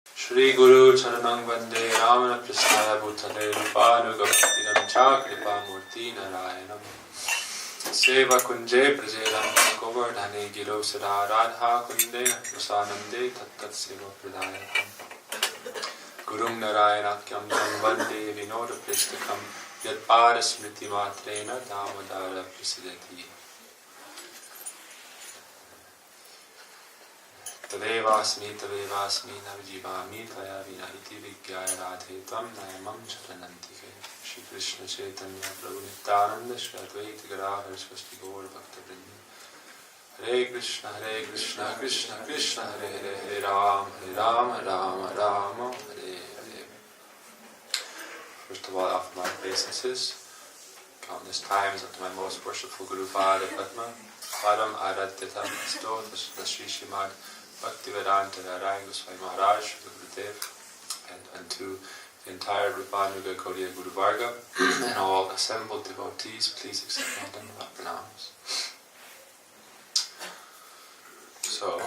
Shri Guru Charanang Vande Ramana Prasthaya Bhutale Rupanugavatidam Cha Kripa Murti Narayanam Seva Kunje Prajedam Govardhane Giro Sada Radha Kunde Prasanande Tattat Seva Pradayakam Gurum Narayanakyam Tam Vande Vinoda Pristakam Yat Pada Smriti Matrena Damadara Prasidati Tadevasmi Navjivami Taya Vinahiti Vigyaya Radhe Tvam Nayamam Charanantike Shri Krishna Chaitanya Prabhu Nityananda Shri Advaita Gadadhar Swasti Gaur Bhakta Vrinda Hare Krishna Krishna Krishna Hare Hare Hare Ram Rama Hare Hare. First of all, I offer my obeisances countless times unto my most worshipful Guru Pada Padma Padam Aradhyatam Asto Shri Srimad Bhaktivedanta Narayana Goswami Maharaj, the Gurudev, and unto the entire Rupanuga Gaudiya Guru Varga and all assembled devotees, please accept my Dhamma pranams. So,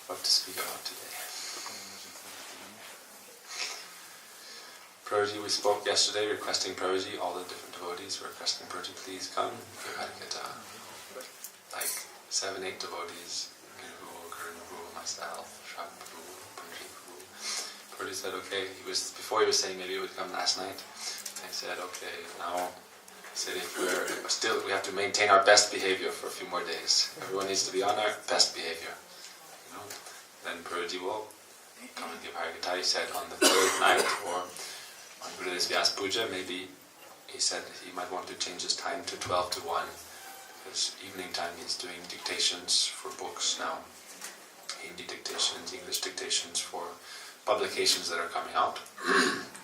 what to speak about today? Prabhuji, we spoke yesterday requesting Prabhuji, all the different devotees were requesting Prabhuji, please come, give Harikatha. Like 7-8 devotees, Guru, Karuna, myself, Shravan Prabhu, Punji Prabhu. Prabhuji said, okay, before he was saying maybe he would come last night. I said, okay, now, he said if we have to maintain our best behavior for a few more days. Everyone needs to be on our best behavior. You know? Then Prabhuji will come and give Harikatha. He said on the third night, or on Gurudev's Vyas Puja, maybe he said he might want to change his time to 12 to 1. Because evening time he's doing dictations for books now. Hindi dictations, English dictations for publications that are coming out.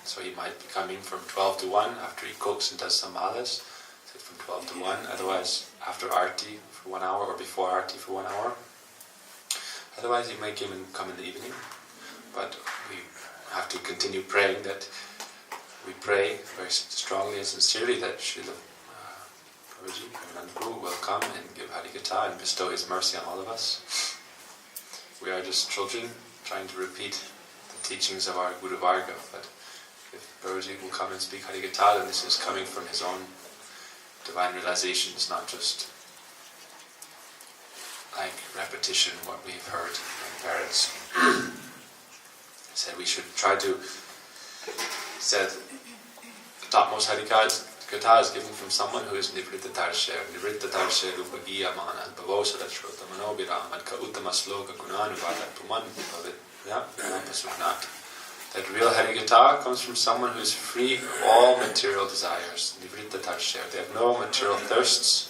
So he might be coming from 12 to 1 after he cooks and does some malas. So from 12 to 1. Otherwise, after Arti for 1 hour or before Arti for 1 hour. Otherwise, he might come in the evening. But we have to continue praying that we pray very strongly and sincerely that Srila Prabhuji, Guru will come and give Harikatha and bestow his mercy on all of us. We are just children trying to repeat the teachings of our Guru Varga, but if Prabhuji will come and speak Harikatha, then this is coming from his own divine realization. It's not just like repetition what we've heard from parents. He said we should try to, he said the topmost Harikatha is given from someone who is Nivritta Tarshe Rupa Giya Mana Bhavosada Shrota Manobhiramad Ka Uttama Sloka Gunanuvada Puman Pasuknat. That real Harikatha comes from someone who is free of all material desires. Nivritta Tarshe. They have no material thirsts.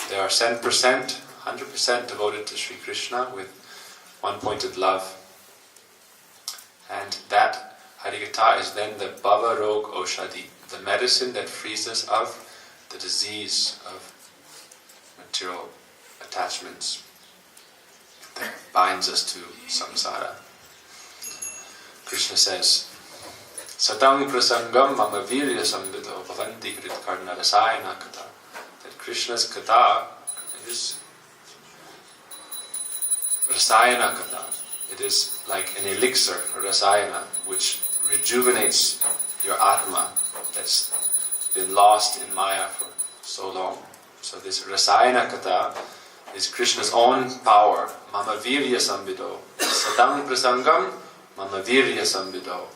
They are 100% devoted to Sri Krishna with one-pointed love. And that Harikatha is then the Bhava Rog Oshadi, the medicine that frees us of the disease of material attachments that binds us to samsara. Krishna says, Satang prasangam mama virya samvito bhavanti krit karna rasayana katha. That Krishna's katha is rasayana katha. It is like an elixir, a rasayana, which rejuvenates your atma that's been lost in Maya for so long. So this Rasayana Katha is Krishna's own power. Mama Virya Samvido. Sadam Prasangam Mama Virya Samvido.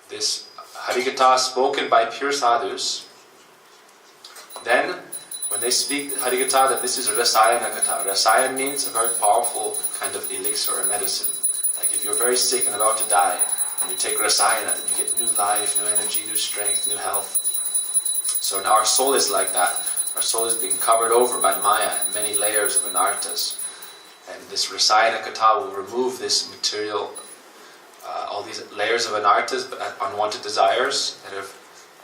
This Harikatha spoken by pure sadhus. Then, when they speak Harikatha, then this is Rasayana Katha. Rasayana means a very powerful kind of elixir or medicine. Like if you're very sick and about to die, and you take Rasayana, then you get new life, new energy, new strength, new health. So now our soul is like that. Our soul is being covered over by Maya and many layers of anarthas. And this Rasayana Katha will remove this material, all these layers of anarthas, unwanted desires that have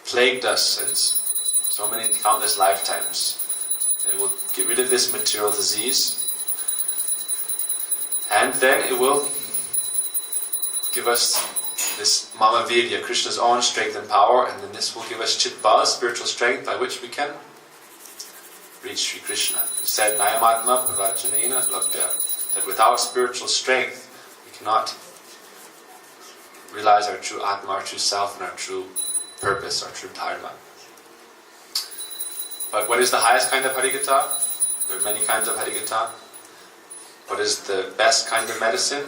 plagued us since so many countless lifetimes. And it will get rid of this material disease. And then it will give us this Mama Virya, Krishna's own strength and power, and then this will give us Chitbala, spiritual strength, by which we can reach Sri Krishna. He said, Nayamatma Pravajanena Labhya. that without spiritual strength, we cannot realize our true Atma, our true self, and our true purpose, our true Dharma. But what is the highest kind of Harikatha? There are many kinds of Harikatha. What is the best kind of medicine?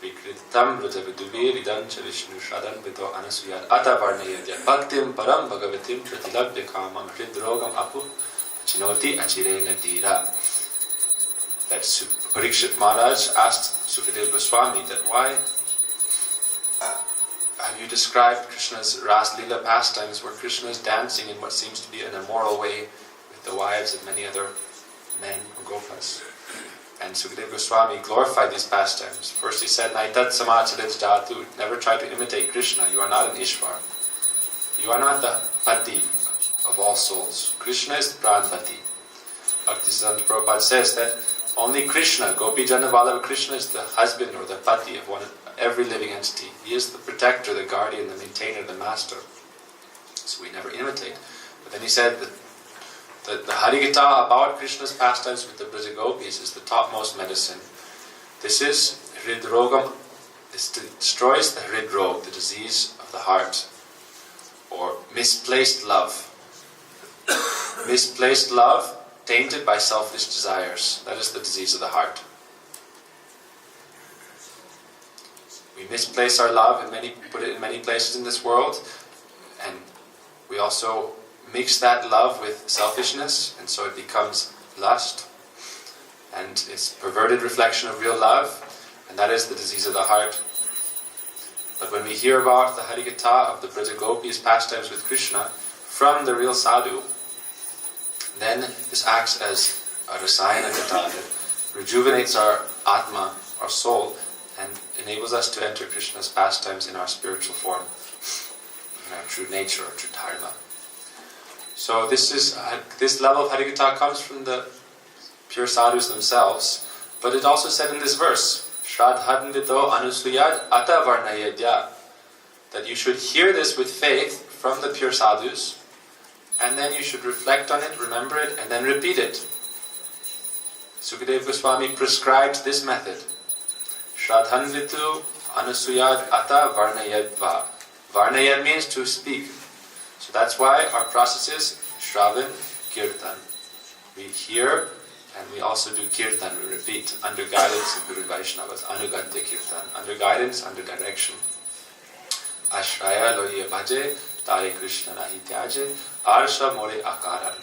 Vikritam vrutaviduviridam chavishnu shradan vido anasuyat atavarnayadya bhaktim param bhagavatim pratilabhya kamam hridrogam apu achinoti achirena dira. That Parikshit Maharaj asked Sukadeva Goswami that why have you described Krishna's Ras Lila pastimes where Krishna is dancing in what seems to be an immoral way with the wives of many other men or gopas? And Sukadeva Goswami glorified these pastimes. First he said, Naitat samacharit jatu, never try to imitate Krishna, you are not an Ishvar. You are not the Pati of all souls. Krishna is the Pranpati. Bhaktisiddhanta Prabhupada says that only Krishna, Gopi Janavallabha Krishna, is the husband or the Pati of every living entity. He is the protector, the guardian, the maintainer, the master. So we never imitate. But then he said that the Harikatha about Krishna's pastimes with the Braja Gopis is the topmost medicine. This is Hridrogam. This destroys the Hridrog, the disease of the heart, or misplaced love. Misplaced love tainted by selfish desires. That is the disease of the heart. We misplace our love and put it in many places in this world, and we also mix that love with selfishness, and so it becomes lust, and it's perverted reflection of real love, and that is the disease of the heart. But when we hear about the Harikatha of the Braja Gopis pastimes with Krishna from the real sadhu, then this acts as a rasayana katha that rejuvenates our atma, our soul, and enables us to enter Krishna's pastimes in our spiritual form, in our true nature, our true dharma. So this level of Harikatha comes from the pure sadhus themselves, but it also said in this verse, Shradhandito anusuyad ata varnayadya, that you should hear this with faith from the pure sadhus, and then you should reflect on it, remember it, and then repeat it. Sukadeva Goswami prescribed this method. Shradhanvitu anusuyad ata varnayadva. Varnayad means to speak. So that's why our process is Shravan, Kirtan. We hear and we also do Kirtan, we repeat, under guidance of Guru Vaishnavas, Anugatya Kirtan, under guidance, under direction. Ashraya loya bhaje, Tare Krishna nahi tyaje, Arsha more akaran.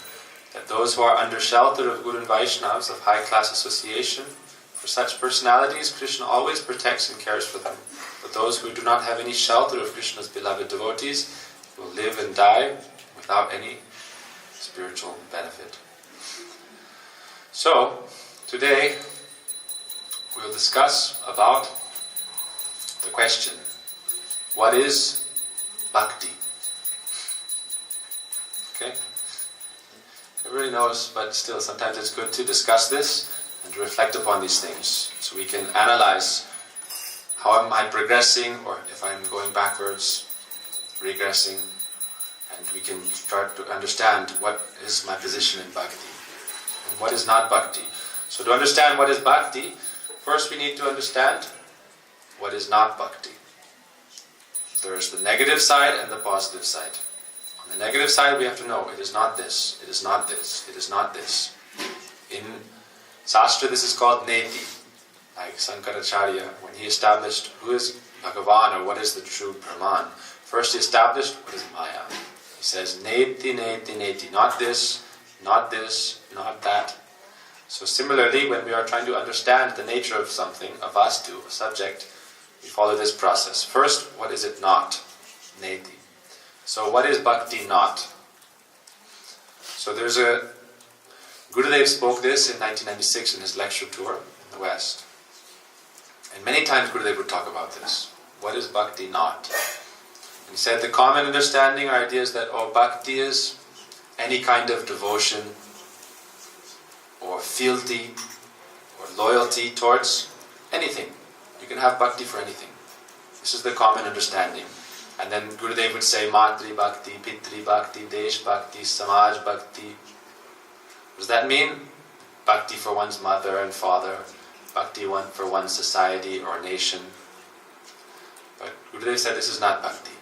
That those who are under shelter of Guru and Vaishnavas, of high class association, for such personalities, Krishna always protects and cares for them. But those who do not have any shelter of Krishna's beloved devotees will live and die without any spiritual benefit. So, today we will discuss about the question, what is Bhakti? Okay? Everybody knows, but still sometimes it's good to discuss this and to reflect upon these things so we can analyze how am I progressing, or if I'm going backwards, regressing, and we can start to understand what is my position in Bhakti and what is not Bhakti. So to understand what is Bhakti, first we need to understand what is not Bhakti. There is the negative side and the positive side. On the negative side we have to know it is not this, it is not this, it is not this. In Shastra this is called Neti. Like Sankaracharya, when he established who is Bhagavan or what is the true Brahman, first he established what is Maya. He says, Neti, Neti, Neti, not this, not that. So similarly, when we are trying to understand the nature of something, a vastu, a subject, we follow this process. First, what is it not? Neti. So what is Bhakti not? So there's Gurudev spoke this in 1996 in his lecture tour in the West. And many times Gurudev would talk about this. What is Bhakti not? And he said the common understanding or idea is that, Bhakti is any kind of devotion or fealty or loyalty towards anything. You can have Bhakti for anything. This is the common understanding. And then Gurudev would say Matri Bhakti, Pitri Bhakti, Desh Bhakti, Samaj Bhakti. What does that mean? bhakti for one's mother and father, bhakti for one's society or nation. But Gurudev said this is not bhakti.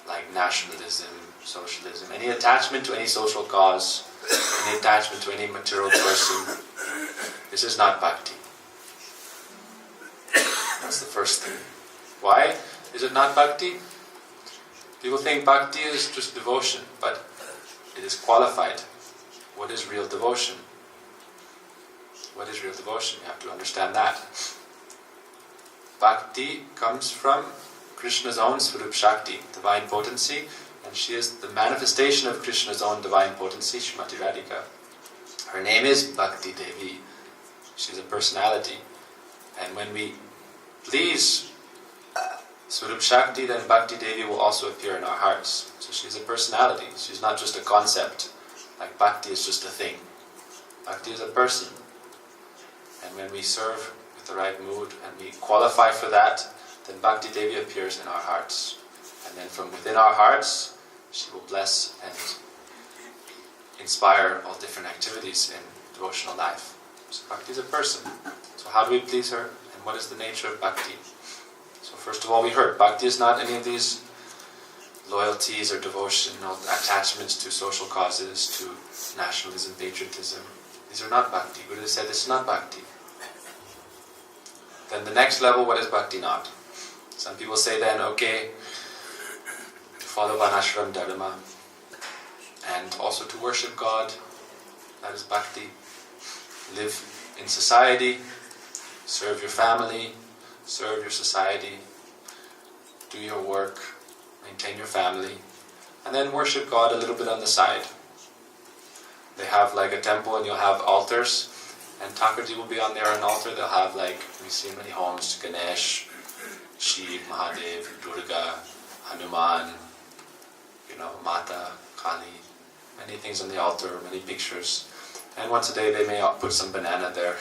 Like nationalism, socialism, any attachment to any social cause, any attachment to any material person, this is not bhakti. That's the first thing. Why is it not bhakti? People think bhakti is just devotion, but it is qualified. What is real devotion? What is real devotion? You have to understand that. Bhakti comes from Krishna's own Swarup Shakti, divine potency, and she is the manifestation of Krishna's own divine potency, Srimati Radhika. Her name is Bhakti Devi. She's a personality. And when we please Swarup Shakti, then Bhakti Devi will also appear in our hearts. So she's a personality. She's not just a concept. Like Bhakti is just a thing. Bhakti is a person. And when we serve with the right mood and we qualify for that, then Bhakti Devi appears in our hearts. And then from within our hearts, she will bless and inspire all different activities in devotional life. So Bhakti is a person. So how do we please her? And what is the nature of Bhakti? So first of all, we heard Bhakti is not any of these loyalties or devotion or attachments to social causes, to nationalism, patriotism. These are not Bhakti. Buddha said this is not Bhakti. Then the next level, what is Bhakti not? Some people say then, okay, to follow Varnashram Dharma and also to worship God, that is Bhakti. Live in society, serve your family, serve your society, do your work, maintain your family, and then worship God a little bit on the side. They have like a temple and you'll have altars, and Thakurji will be on there an altar. They'll have like, we see in many homes, Ganesh, Shiv, Mahadev, Durga, Hanuman, Mata, Kali, many things on the altar, many pictures. And once a day they may put some banana there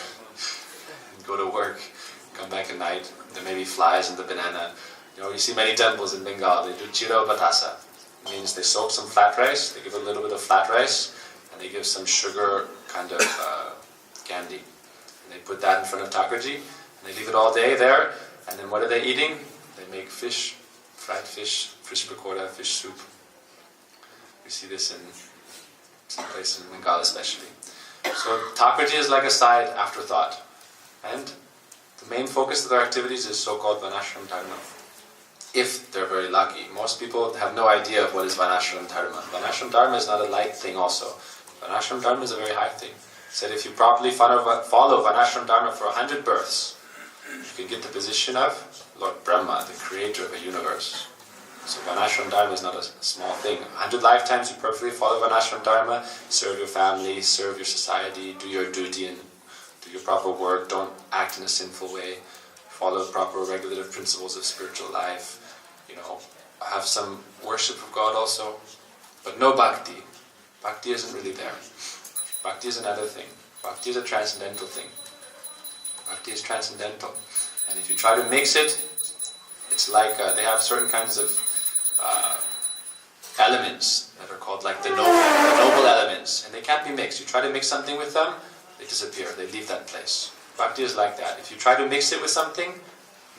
and go to work, come back at night. There may be flies in the banana. You see many temples in Bengal, they do chiro batasa. It means they soak some flat rice, they give a little bit of flat rice, and they give some sugar kind of candy. And they put that in front of Thakurji, and they leave it all day there, and then what are they eating? They make fish, fried fish, fish pakoda, fish soup. We see this in some place in Bengal especially. So Thakurji is like a side afterthought. And the main focus of their activities is so-called Varnashram Dharma. If they're very lucky. Most people have no idea of what is Varnashram Dharma. Varnashram Dharma is not a light thing also. Varnashram Dharma is a very high thing. It said if you properly follow Varnashram Dharma for 100 births, you can get the position of Lord Brahma, the creator of a universe. So Varnashram Dharma is not a small thing. 100 lifetimes you perfectly follow Varnashram Dharma, serve your family, serve your society, do your duty and do your proper work, don't act in a sinful way, follow proper regulative principles of spiritual life, have some worship of God also, but no bhakti. Bhakti isn't really there. Bhakti is another thing. Bhakti is a transcendental thing. Bhakti is transcendental. And if you try to mix it, it's like they have certain kinds of elements that are called like the noble elements, and they can't be mixed. You try to mix something with them, they disappear, they leave that place. Bhakti is like that. If you try to mix it with something,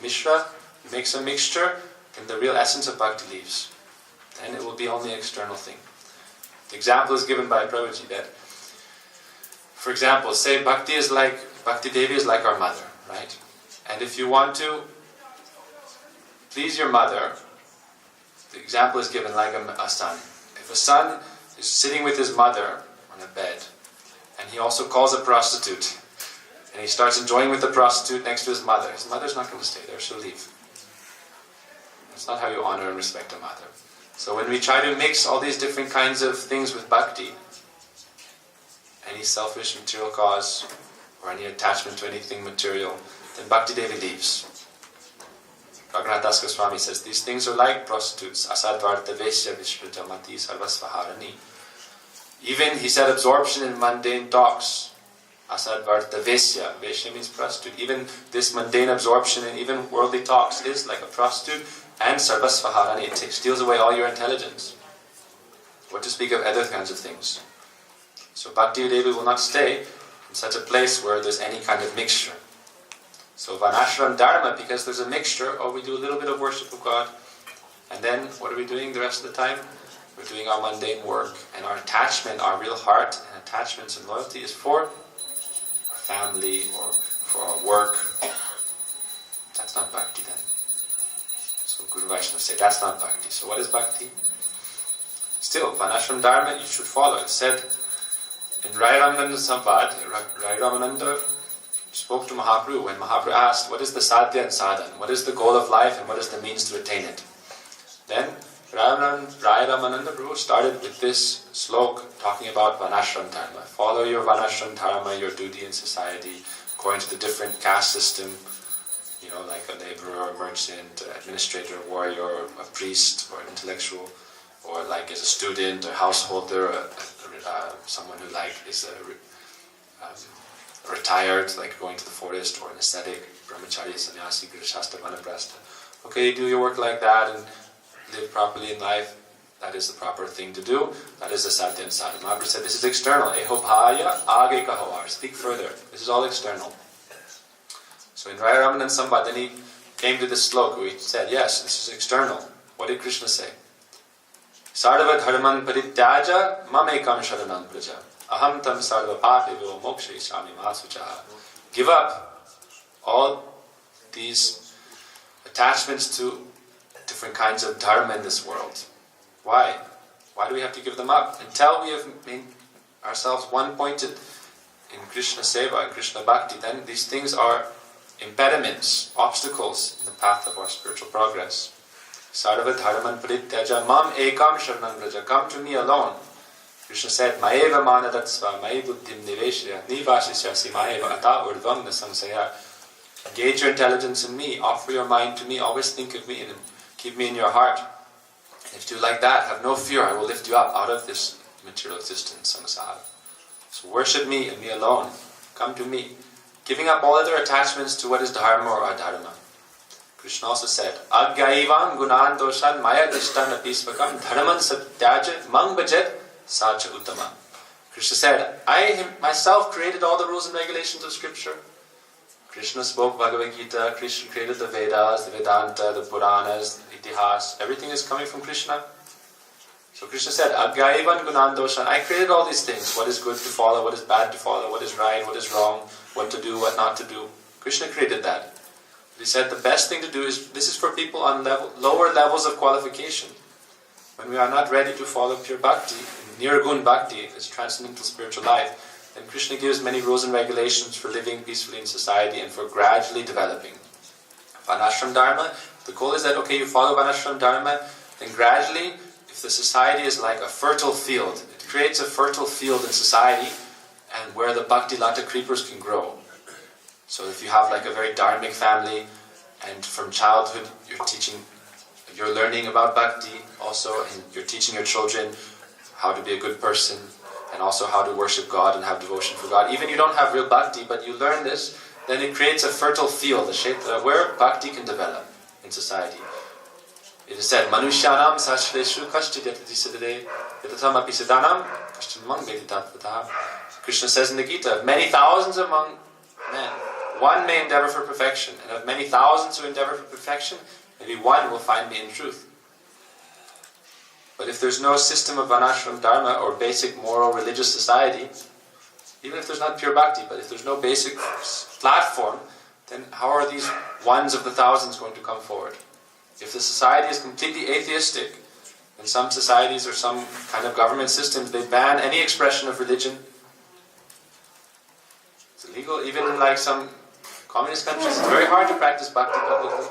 mishra, you make some mixture, then the real essence of bhakti leaves. Then it will be only an external thing. The example is given by Prabhuji that, for example, say Bhakti Devi is like our mother, right? And if you want to please your mother, the example is given like a son. If a son is sitting with his mother on a bed, and he also calls a prostitute, and he starts enjoying with the prostitute next to his mother's not going to stay there, she'll leave. That's not how you honor and respect a mother. So when we try to mix all these different kinds of things with bhakti, any selfish material cause, or any attachment to anything material, then Bhakti Devi leaves. Raghunath Das Goswami says, these things are like prostitutes. Asadvarta vesya vishrutamati sarvasvaharani. Even, he said, absorption in mundane talks. Asadvarta vesya. Vesya means prostitute. Even this mundane absorption in even worldly talks is like a prostitute. And sarvasvaharani, it steals away all your intelligence. What to speak of other kinds of things. So Bhakti Devi will not stay in such a place where there's any kind of mixture. So Varnashram Dharma, because there's a mixture, we do a little bit of worship of God, and then what are we doing the rest of the time? We're doing our mundane work, and our attachment, our real heart and attachments and loyalty is for our family or for our work. That's not bhakti then. So Guru Vaishnavas say that's not bhakti. So what is bhakti? Still, Varnashram Dharma you should follow. It said in Rai Ramananda Samvad, Rai Ramananda spoke to Mahaprabhu when Mahaprabhu asked, what is the sadhya and sadhan? What is the goal of life and what is the means to attain it? Then Rai Ramananda Prabhu started with this slok talking about Varnashram Dharma. Follow your Varnashram Dharma, your duty in society, according to the different caste system, like a laborer, a merchant, administrator, a warrior, a priest, or an intellectual, or like as a student, a householder, someone who is retired, like going to the forest, or an ascetic, brahmachari, sannyasi, grihastha, vanaprastha. Okay, do your work like that and live properly in life. That is the proper thing to do. That is the sadhya and sadhana. Mahaprabhu said this is external. Eho bhaya age kahovar. Speak further. This is all external. So in Rai Ramananda Samvad, then he came to this sloka where he said, yes, this is external. What did Krishna say? Sarva dharman parityaja mamekam sharanam praja. Aham tam sarva papivo moksha isami masuchaha. Give up all these attachments to different kinds of dharma in this world. Why? Why do we have to give them up? Until we have made ourselves one-pointed in Krishna Seva and Krishna Bhakti, then these things are impediments, obstacles in the path of our spiritual progress. Sarva dharman parityaja mam ekam sharanam vraja. Come to me alone. Krishna said, Maeva manadatsva, mae buddhim niveshya, nivasisyasi maeva ata urdvam nasamsaya. Engage your intelligence in me, offer your mind to me, always think of me and keep me in your heart. And if you do like that, have no fear, I will lift you up out of this material existence, samsara. So worship me and me alone. Come to me. Giving up all other attachments to what is dharma or adharma. Krishna also said, Agyaivam gunan doshan maya dishtan apisvakam dharman satyaja mang bhajet sacha uttama. Krishna said, I myself created all the rules and regulations of scripture. Krishna spoke Bhagavad Gita, Krishna created the Vedas, the Vedanta, the Puranas, the Itihas. Everything is coming from Krishna. So Krishna said, Agyaivan gunan doshan. I created all these things. What is good to follow, what is bad to follow, what is right, what is wrong, what to do, what not to do. Krishna created that. He said the best thing to do is, this is for people on lower levels of qualification. When we are not ready to follow pure bhakti, nirgun bhakti, this transcendental spiritual life, then Krishna gives many rules and regulations for living peacefully in society and for gradually developing. Varnashram Dharma, the goal is that, okay, you follow Varnashram Dharma, then gradually, if the society is like a fertile field, it creates a fertile field in society and where the Bhakti Lata creepers can grow. So if you have like a very dharmic family and from childhood you're learning about Bhakti also, and you're teaching your children how to be a good person, and also how to worship God and have devotion for God. Even you don't have real bhakti, but you learn this, then it creates a fertile field, a kshetra, where bhakti can develop in society. It is said, Manushyanam sashreshu kashchidyati siddhare yatatam api siddhanam kashchanmang veditatvataha. Krishna says in the Gita, of many thousands among men, one may endeavor for perfection, and of many thousands who endeavor for perfection, maybe one will find me in truth. But if there's no system of Varnashram Dharma or basic moral religious society, even if there's not pure bhakti, but if there's no basic platform, then how are these ones of the thousands going to come forward? If the society is completely atheistic, in some societies or some kind of government systems, they ban any expression of religion. It's illegal, even in like some communist countries, it's very hard to practice bhakti publicly.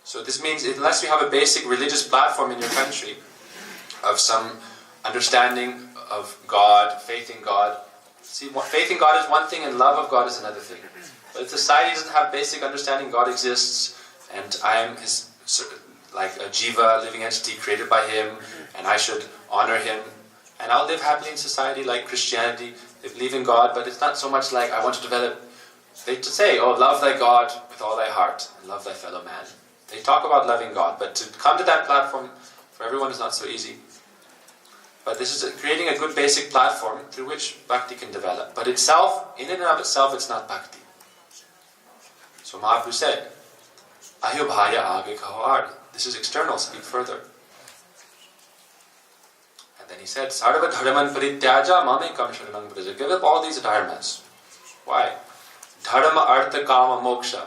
So this means unless you have a basic religious platform in your country of some understanding of God, faith in God. See, faith in God is one thing and love of God is another thing. But if society doesn't have basic understanding God exists and I am his, like a jiva, living entity created by him, and I should honor him, and I'll live happily in society like Christianity. They believe in God, but it's not so much like I want to develop. They say, oh, love thy God with all thy heart and love thy fellow man. They talk about loving God, but to come to that platform for everyone is not so easy. But this is creating a good basic platform through which bhakti can develop. But itself, in and of itself, it's not bhakti. So Mahaprabhu said, Ayubhaya age kaho. This is external, speak further. And then he said, Sarva dharman parityaja mamekam sharanam braja. Give up all these dharmas. Why? Dharma, artha, kama, moksha.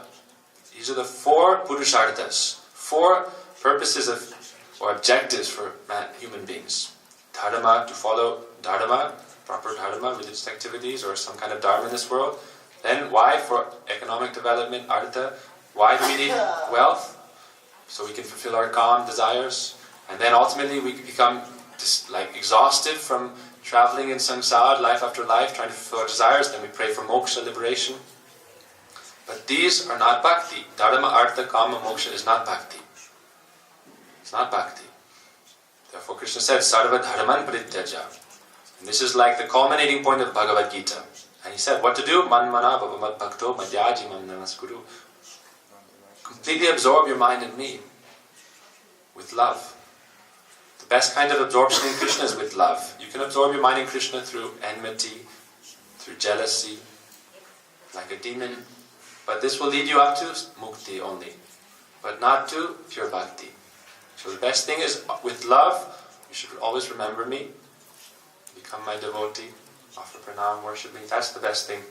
These are the 4 purusharthas, 4 purposes or objectives for human beings. Dharma, to follow dharma, proper dharma, religious activities, or some kind of dharma in this world. Then why? For economic development, artha. Why do we need wealth? So we can fulfill our kama desires. And then ultimately we become exhausted from traveling in samsara, life after life, trying to fulfill our desires. Then we pray for moksha, liberation. But these are not bhakti. Dharma, artha, kama, moksha is not bhakti. It's not bhakti. Therefore Krishna said, Sarva dharman parityaja. And this is like the culminating point of Bhagavad Gita. And he said, what to do? Man mana bhavamat bhakto madhyaji mam namaskuru. Completely absorb your mind in me. With love. The best kind of absorption in Krishna is with love. You can absorb your mind in Krishna through enmity, through jealousy, like a demon. But this will lead you up to mukti only, but not to pure bhakti. So the best thing is, with love, you should always remember me, become my devotee, offer pranam, worship me. That's the best thing.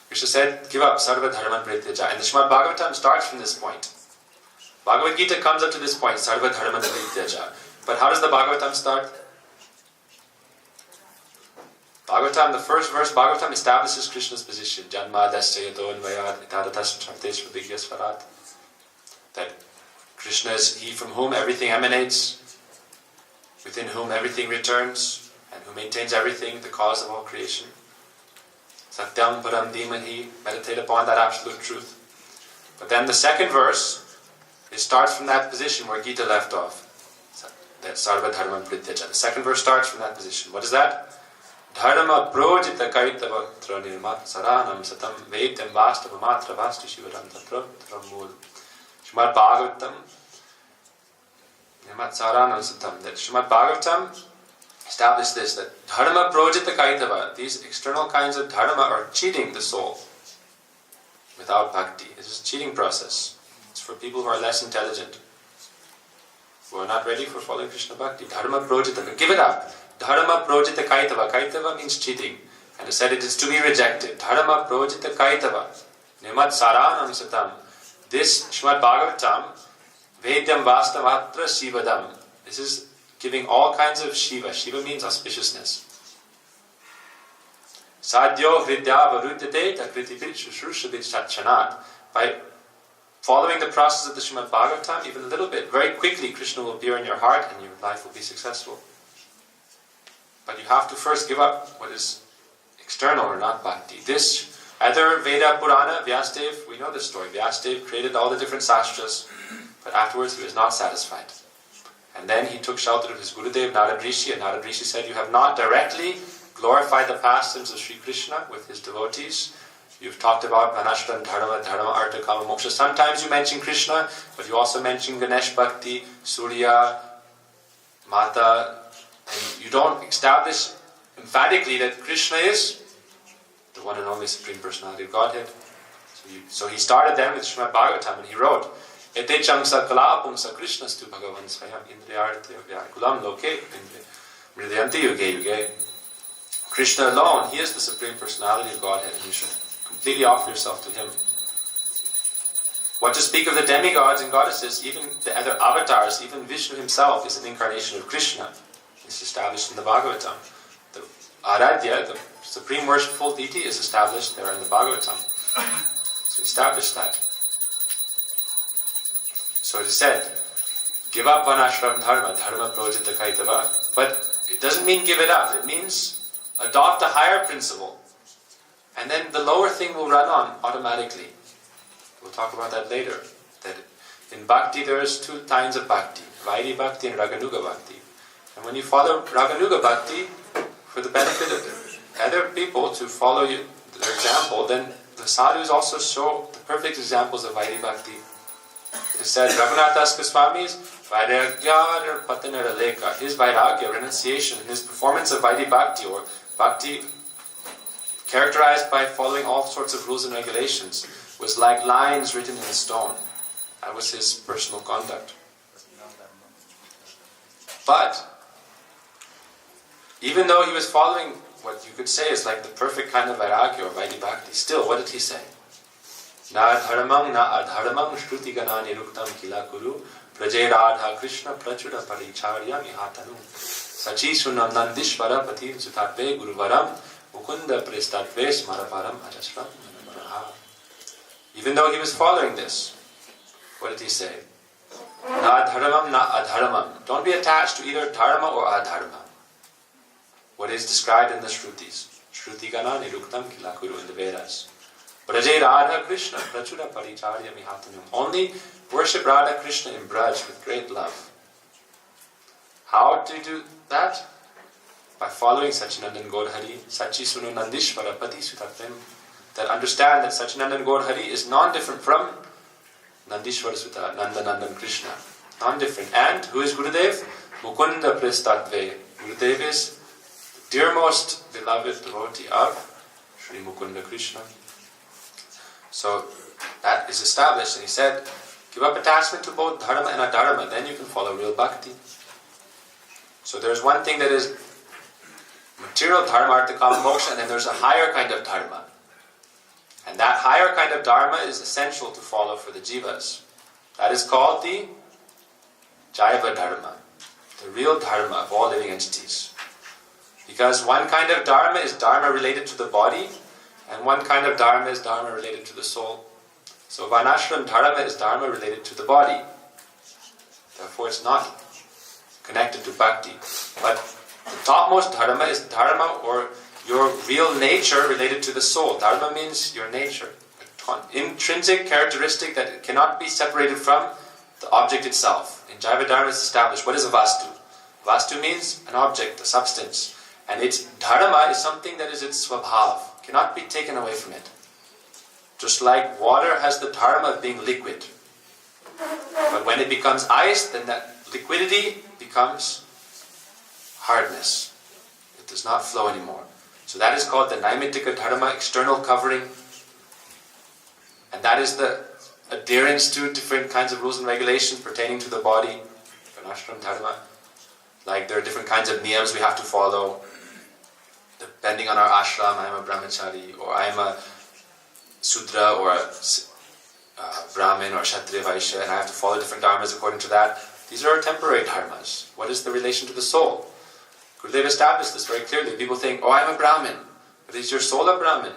Krishna said, give up sarva dharman parityaja. And the Srimad Bhagavatam starts from this point. Bhagavad Gita comes up to this point, sarva dharman parityaja. But how does the Bhagavatam start? Bhagavatam, the first verse, Bhagavatam establishes Krishna's position. Janma dasya yadon vayad itadatas chartesh vidyasvarat. That Krishna is he from whom everything emanates, within whom everything returns, and who maintains everything, the cause of all creation. Satyam param dhimahi, meditate upon that absolute truth. But then the second verse, it starts from that position where Gita left off. That sarva dharman parityaja. The second verse starts from that position. What is that? Dharma projita karitava tranirmat saranam satam vedyam vastava matra vastu shivaram tatra tramul. Srimad Bhagavatam nirmat saranam satam. That Srimad Bhagavatam established this, that dharma projita karitava, these external kinds of dharma are cheating the soul without bhakti. It is a cheating process. It's for people who are less intelligent, who are not ready for following Krishna bhakti. Dharma projita, give it up. Dharma projita kaitava. Kaitava means cheating. And it said it is to be rejected. Dharma projita kaitava. Nimat saranam satam. This Srimad Bhagavatam, Vedyam vastavatra shivadam. This is giving all kinds of Shiva. Shiva means auspiciousness. Sadhyo hridya varudyate takritibit shushrushabit satchanat. By following the process of the Srimad Bhagavatam, even a little bit, very quickly Krishna will appear in your heart and your life will be successful. But you have to first give up what is external or not bhakti. This, either Veda Purana, Vyasadev, we know this story. Vyasadev created all the different sastras, but afterwards he was not satisfied. And then he took shelter of his Gurudev, Narad Rishi, and Narad Rishi said, you have not directly glorified the pastimes of Sri Krishna with his devotees. You've talked about Manashram, Dharma, Artha, Kama, Moksha. Sometimes you mention Krishna, but you also mention Ganesh Bhakti, Surya, Mata. And you don't establish emphatically that Krishna is the one and only Supreme Personality of Godhead. So he started then with Srimad Bhagavatam and he wrote, Etecham sakalapum sa Krishnastu bhagavan svayam indriyartya vyakulam loke mridyanti yuge yuge. Krishna alone, he is the Supreme Personality of Godhead and you should completely offer yourself to him. What to speak of the demigods and goddesses, even the other avatars, even Vishnu himself is an incarnation of Krishna. It's established in the Bhagavatam. The Aradhya, the Supreme Worshipful Deity, is established there in the Bhagavatam. So establish that. So it is said, give up Vanashram Dharma, Dharma Projita Kaitava, but it doesn't mean give it up. It means adopt a higher principle. And then the lower thing will run on automatically. We'll talk about that later. That in Bhakti there is 2 kinds of Bhakti, Vaidhi Bhakti and Raganuga Bhakti. And when you follow Raganuga Bhakti, for the benefit of other people to follow their example, then the sadhus also show the perfect examples of Vaidhi Bhakti. It is said, Raghunathas Goswami's Vairagya Patanara Lekha, his Vairagya, renunciation, and his performance of Vaidhi Bhakti, or Bhakti characterized by following all sorts of rules and regulations, was like lines written in stone. That was his personal conduct. But, even though he was following what you could say is like the perfect kind of Vairagya or Vaidhi Bhakti, still, what did he say? Na dharmang na adharmang shruti gana niruktam kila kuru praje radha krishna prachura paricharya mihatanu sachi sunam nandishvara patir sutatve guruvaram mukunda prestatve smaraparam ajasram. Even though he was following this, what did he say? Na dharmam na adharmam. Don't be attached to either dharma or adharma. What is described in the Shrutis. Shruti gana niruktam kila kuru in the Vedas. Braje Radha Krishna prachura paricharya mihatanum. Only worship Radha Krishna in Braj with great love. How to do that? By following Sachinandan Gaur Hari, Sachi Sunu Nandishvara Pati Sutatvem, that understand that Sachinandan Gaur Hari is non-different from Nandishvara Sutta, Nandanandan Krishna. Non-different. And who is Gurudev? Mukunda Prestatve. Gurudev is the dearmost beloved devotee of Sri Mukunda Krishna. So that is established, and he said, give up attachment to both dharma and adharma, then you can follow real bhakti. So there's one thing that is material dharma, artha, kama, moksha, and then there's a higher kind of dharma. And that higher kind of dharma is essential to follow for the jivas. That is called the jaiva dharma, the real dharma of all living entities. Because one kind of dharma is dharma related to the body, and one kind of dharma is dharma related to the soul. So Varnashram dharma is dharma related to the body. Therefore it's not connected to bhakti. But the topmost dharma is dharma, or your real nature related to the soul. Dharma means your nature. An intrinsic characteristic that cannot be separated from the object itself. In Jaiva Dharma it's established. What is a vastu? Vastu means an object, a substance. And its dharma is something that is its swabhav. Cannot be taken away from it. Just like water has the dharma of being liquid. But when it becomes ice, then that liquidity becomes hardness. It does not flow anymore. So that is called the naimittika dharma, external covering. And that is the adherence to different kinds of rules and regulations pertaining to the body. Varnashram dharma. Like there are different kinds of niyams we have to follow. Depending on our ashram, I am a brahmachari, or I am a sudra, or a brahmin, or kshatriya, vaishya, and I have to follow different dharmas according to that. These are temporary dharmas. What is the relation to the soul? Gurudev established this very clearly. People think, oh, I am a brahmin. But is your soul a brahmin?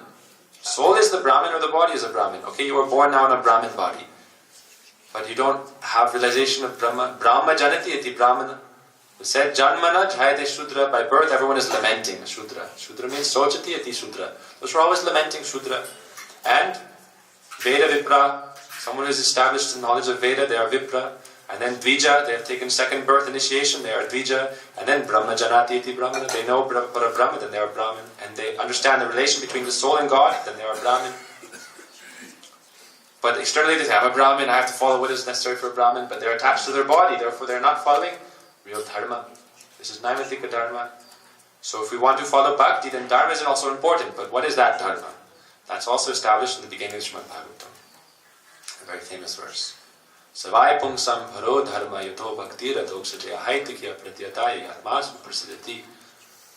Soul is the brahmin, or the body is a brahmin. Okay, you were born now in a brahmin body. But you don't have realization of Brahma. Brahma janati iti brahmana. It said, Janmana jayate Shudra. By birth, everyone is lamenting Shudra. Shudra means Sochati ati Shudra. Those are always lamenting Shudra. And Veda Vipra, someone who is established in knowledge of Veda, they are Vipra. And then Dvija, they have taken second birth initiation, they are Dvija. And then Brahma Janati iti Brahmana, they know Brahma, then they are Brahmin. And they understand the relation between the soul and God, then they are Brahmin. But externally they say, I'm a Brahmin, I have to follow what is necessary for a Brahmin. But they're attached to their body, therefore they're not following real dharma. This is naimittika dharma. So if we want to follow bhakti, then dharma is also important. But what is that dharma? That's also established in the beginning of Srimad Bhagavatam. A very famous verse. Savai pungsam bharo dharma yato bhakti radoksaja haitikya pratyataya yatmasu prasidati.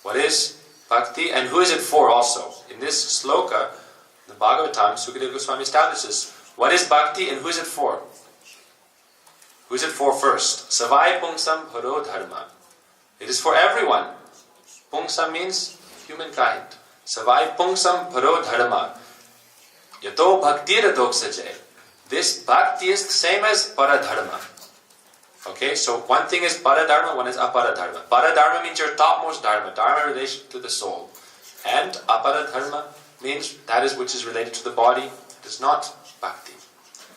What is bhakti and who is it for also? In this sloka, the Bhagavatam, Sukadeva Goswami establishes what is bhakti and who is it for? Who is it for first? Savai pungsam bharo dharma. It is for everyone. Pungsam means humankind. Savai pungsam bharo dharma. Yato bhakti radoksaja. This bhakti is the same as paradharma. Okay, so one thing is paradharma, one is aparadharma. Paradharma means your topmost dharma, dharma in relation to the soul. And aparadharma means that is which is related to the body. It is not bhakti.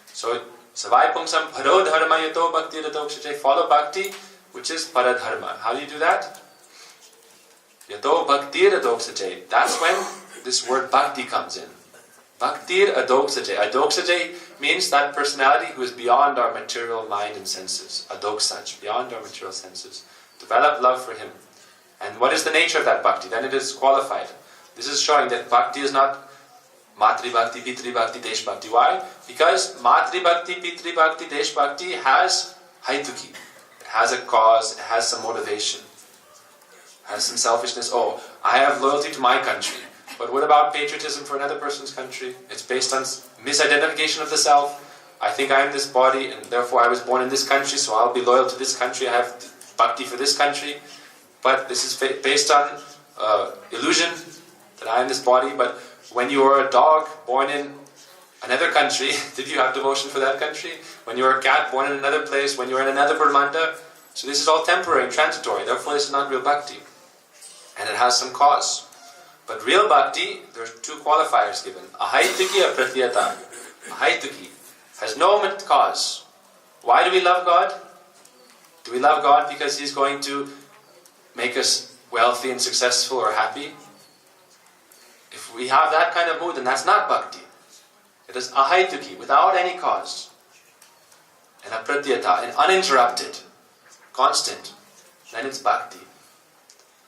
So, savai pungsam paro dharma yato bhakti radokshate. Follow bhakti, which is paradharma. How do you do that? Yato bhakti radokshate. That's when this word bhakti comes in. Bhaktir adoksaje. Adoksaje means that personality who is beyond our material mind and senses. Adoksaj, beyond our material senses. Develop love for him. And what is the nature of that bhakti? Then it is qualified. This is showing that bhakti is not Matri Bhakti, Pitri Bhakti, Desh Bhakti. Why? Because Matri Bhakti, Pitri Bhakti, Desh Bhakti has haituki. It has a cause, it has some motivation. It has some selfishness. Oh, I have loyalty to my country. But what about patriotism for another person's country? It's based on misidentification of the self. I think I am this body and therefore I was born in this country, so I'll be loyal to this country. I have bhakti for this country. But this is based on illusion that I am this body. But when you are a dog born in another country, did you have devotion for that country? When you are a cat born in another place, when you are in another Brahmanda, so this is all temporary and transitory. Therefore this is not real bhakti. And it has some cause. But real bhakti, there are two qualifiers given. Ahaituki apratyata. Ahaituki has no cause. Why do we love God? Do we love God because He's going to make us wealthy and successful or happy? If we have that kind of mood, then that's not bhakti. It is ahaituki, without any cause. And apratyata, and uninterrupted, constant. Then it's bhakti.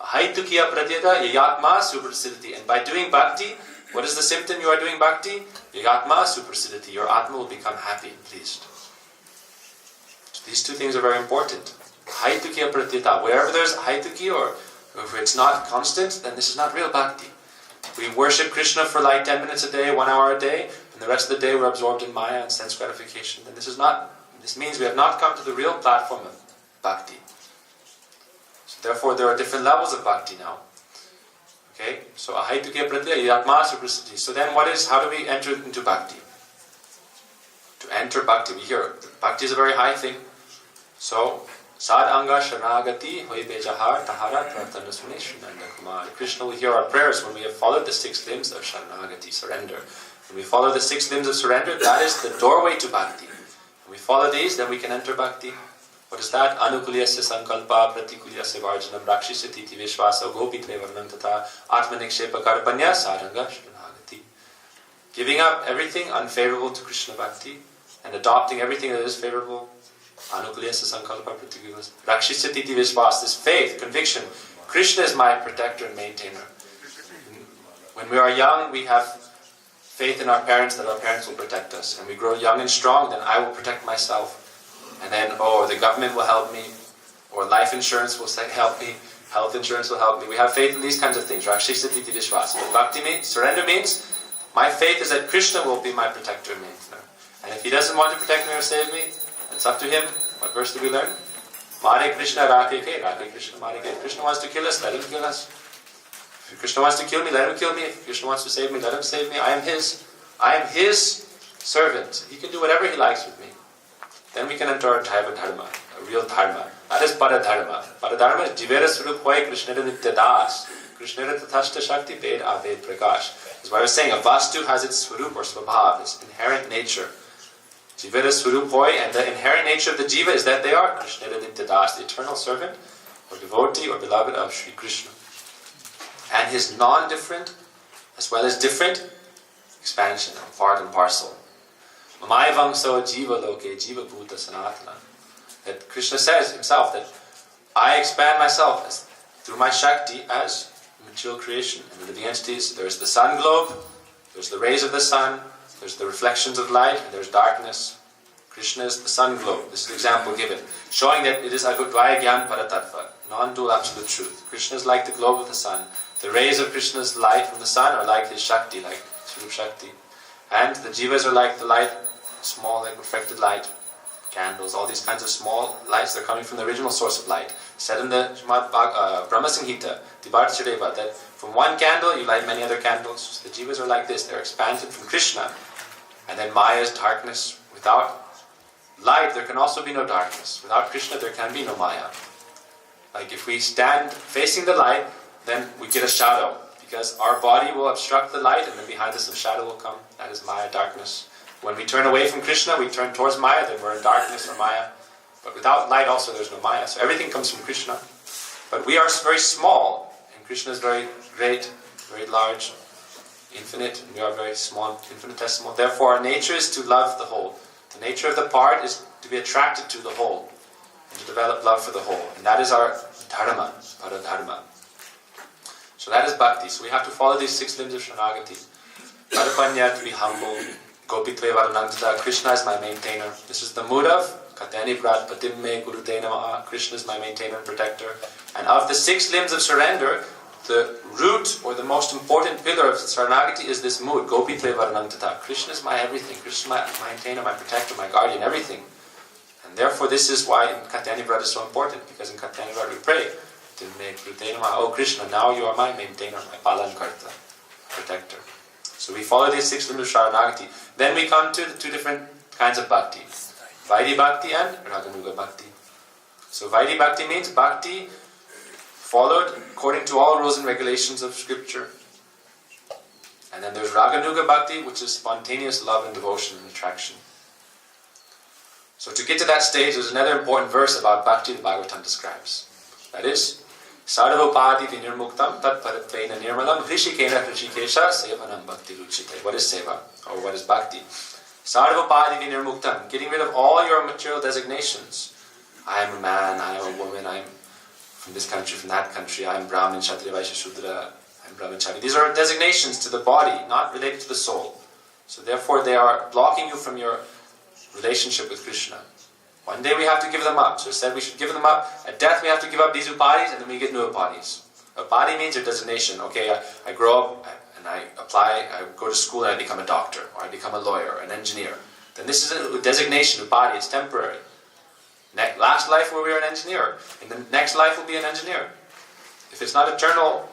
Ahaituki apratyata yayatma suprasiddhati. And by doing bhakti, what is the symptom you are doing bhakti? Yayatma suprasiddhati. Your atma will become happy and pleased. So these two things are very important. Ahaituki apratyata. Wherever there's ahaituki or if it's not constant, then this is not real bhakti. We worship Krishna for like 10 minutes a day, 1 hour a day, and the rest of the day we're absorbed in Maya and sense gratification. Then this means we have not come to the real platform of bhakti. So therefore there are different levels of bhakti now. Okay? So ahaituki pratyaya yatma suprasiddhi. So then how do we enter into bhakti? To enter bhakti, we hear bhakti is a very high thing. So Sad anga shanagati hoy bejahar tahara prarthana sune Srinanda Kumar. Krishna will hear our prayers when we have followed the 6 limbs of shanagati, surrender. When we follow the 6 limbs of surrender, that is the doorway to bhakti. When we follow these, then we can enter bhakti. What is that? Anukulyasya sankalpa pratikulyasya varjanam rakshisatiti vishvasa gopitre varnam tata atmanikshepa karpanya saranga shanagati. Giving up everything unfavorable to Krishna bhakti and adopting everything that is favorable. Anukulyasya sankalpa pratikulyasya rakshisatiti vishvasa. This faith, conviction. Krishna is my protector and maintainer. When we are young, we have faith in our parents that our parents will protect us. And we grow young and strong, then I will protect myself. And then, the government will help me, or life insurance will help me, health insurance will help me. We have faith in these kinds of things. Rakshisatiti vishvasa. But bhakti means, surrender means, my faith is that Krishna will be my protector and maintainer. And if He doesn't want to protect me or save me, it's up to Him. What verse did we learn? Mare Krishna Rake Ke, Rake Krishna Mare Ke. If Krishna wants to kill us, let Him kill us. If Krishna wants to kill me, let Him kill me. If Krishna wants to save me, let Him save me. I am His servant. He can do whatever He likes with me. Then we can enter our dharma, a real dharma. That is paradharma. Paradharma is Jivera Swarup Hoy Krishnera Nityadas. Krishnera Tathashta Shakti Ved Aved Prakash. That's why I was saying a Vastu has its Swarup or Swabhav, its inherent nature. Jivera Swarup Hoy, and the inherent nature of the Jiva is that they are Krishnera Nityadas, the eternal servant or devotee or beloved of Sri Krishna. And his non-different as well as different expansion, part and parcel. Mamaya vangso jiva loke jiva bhuta sanatana. That Krishna says himself that I expand myself through my Shakti as material creation and living entities. There's the sun globe, there's the rays of the sun, there's the reflections of light, and there's darkness. Krishna is the sun globe. This is the example given, showing that it is Agudvaya Gyan Paratattva, non-dual absolute truth. Krishna is like the globe of the sun. The rays of Krishna's light from the sun are like his Shakti, like Swarup Shakti. And the jivas are like the light, small, like reflected light, candles, all these kinds of small lights that are coming from the original source of light. Said in the Brahma Samhita, Dibharchadeva, that from one candle you light many other candles. So the jivas are like this, they're expanded from Krishna. And then Maya is darkness. Without light there can also be no darkness. Without Krishna there can be no Maya. Like if we stand facing the light, then we get a shadow. Because our body will obstruct the light and then behind us a shadow will come. That is Maya, darkness. When we turn away from Krishna, we turn towards Maya, then we're in darkness or Maya. But without light also there's no Maya. So everything comes from Krishna. But we are very small, and Krishna is very great, very large. infinite, and we are very small, infinitesimal. Therefore, our nature is to love the whole. The nature of the part is to be attracted to the whole, and to develop love for the whole. And that is our dharma, paradharma. So that is bhakti. So we have to follow these 6 limbs of Sharanagati. Padapanya, to be humble. Gopitve Varanantata, Krishna is my maintainer. This is the mood of Katyani Prat Patimme Gurute Namaha. Krishna is my maintainer and protector. And of the 6 limbs of surrender, the root or the most important pillar of Saranagati is this mood, Gopitve Varanantata. Krishna is my everything. Krishna is my maintainer, my protector, my guardian, everything. And therefore this is why Katyani Prat is so important, because in Katyani Prat we pray, Oh Krishna, now you are my maintainer, my palankarta, protector. So we follow these 6 limbs of Sharanagati. Then we come to the 2 different kinds of bhakti. Vaidhi Bhakti and Raganuga Bhakti. So Vaidhi Bhakti means bhakti followed according to all rules and regulations of scripture. And then there's Raganuga Bhakti, which is spontaneous love and devotion and attraction. So to get to that stage, there's another important verse about bhakti the Bhagavatam describes. That is, Sarvopadi vinirmuktam tat paratvena nirmalam hrishikena hrishikesha sevanam bhakti ruchite. What is seva? Or what is bhakti? Sarvopadi vinirmuktam, getting rid of all your material designations. I am a man, I am a woman, I am from this country, from that country, I am Brahmin, Kshatriya, Vaishya, Shudra, I am Brahmachari. These are designations to the body, not related to the soul. So therefore they are blocking you from your relationship with Krishna. One day we have to give them up. So it said we should give them up. At death we have to give up these upadis and then we get new upadis. Upadi means your designation. Okay, I grow up and I apply, I go to school and I become a doctor, or I become a lawyer, an engineer. Then this is a designation, upadi, it's temporary. Last life we were an engineer. In the next life we'll be an engineer. If it's not eternal,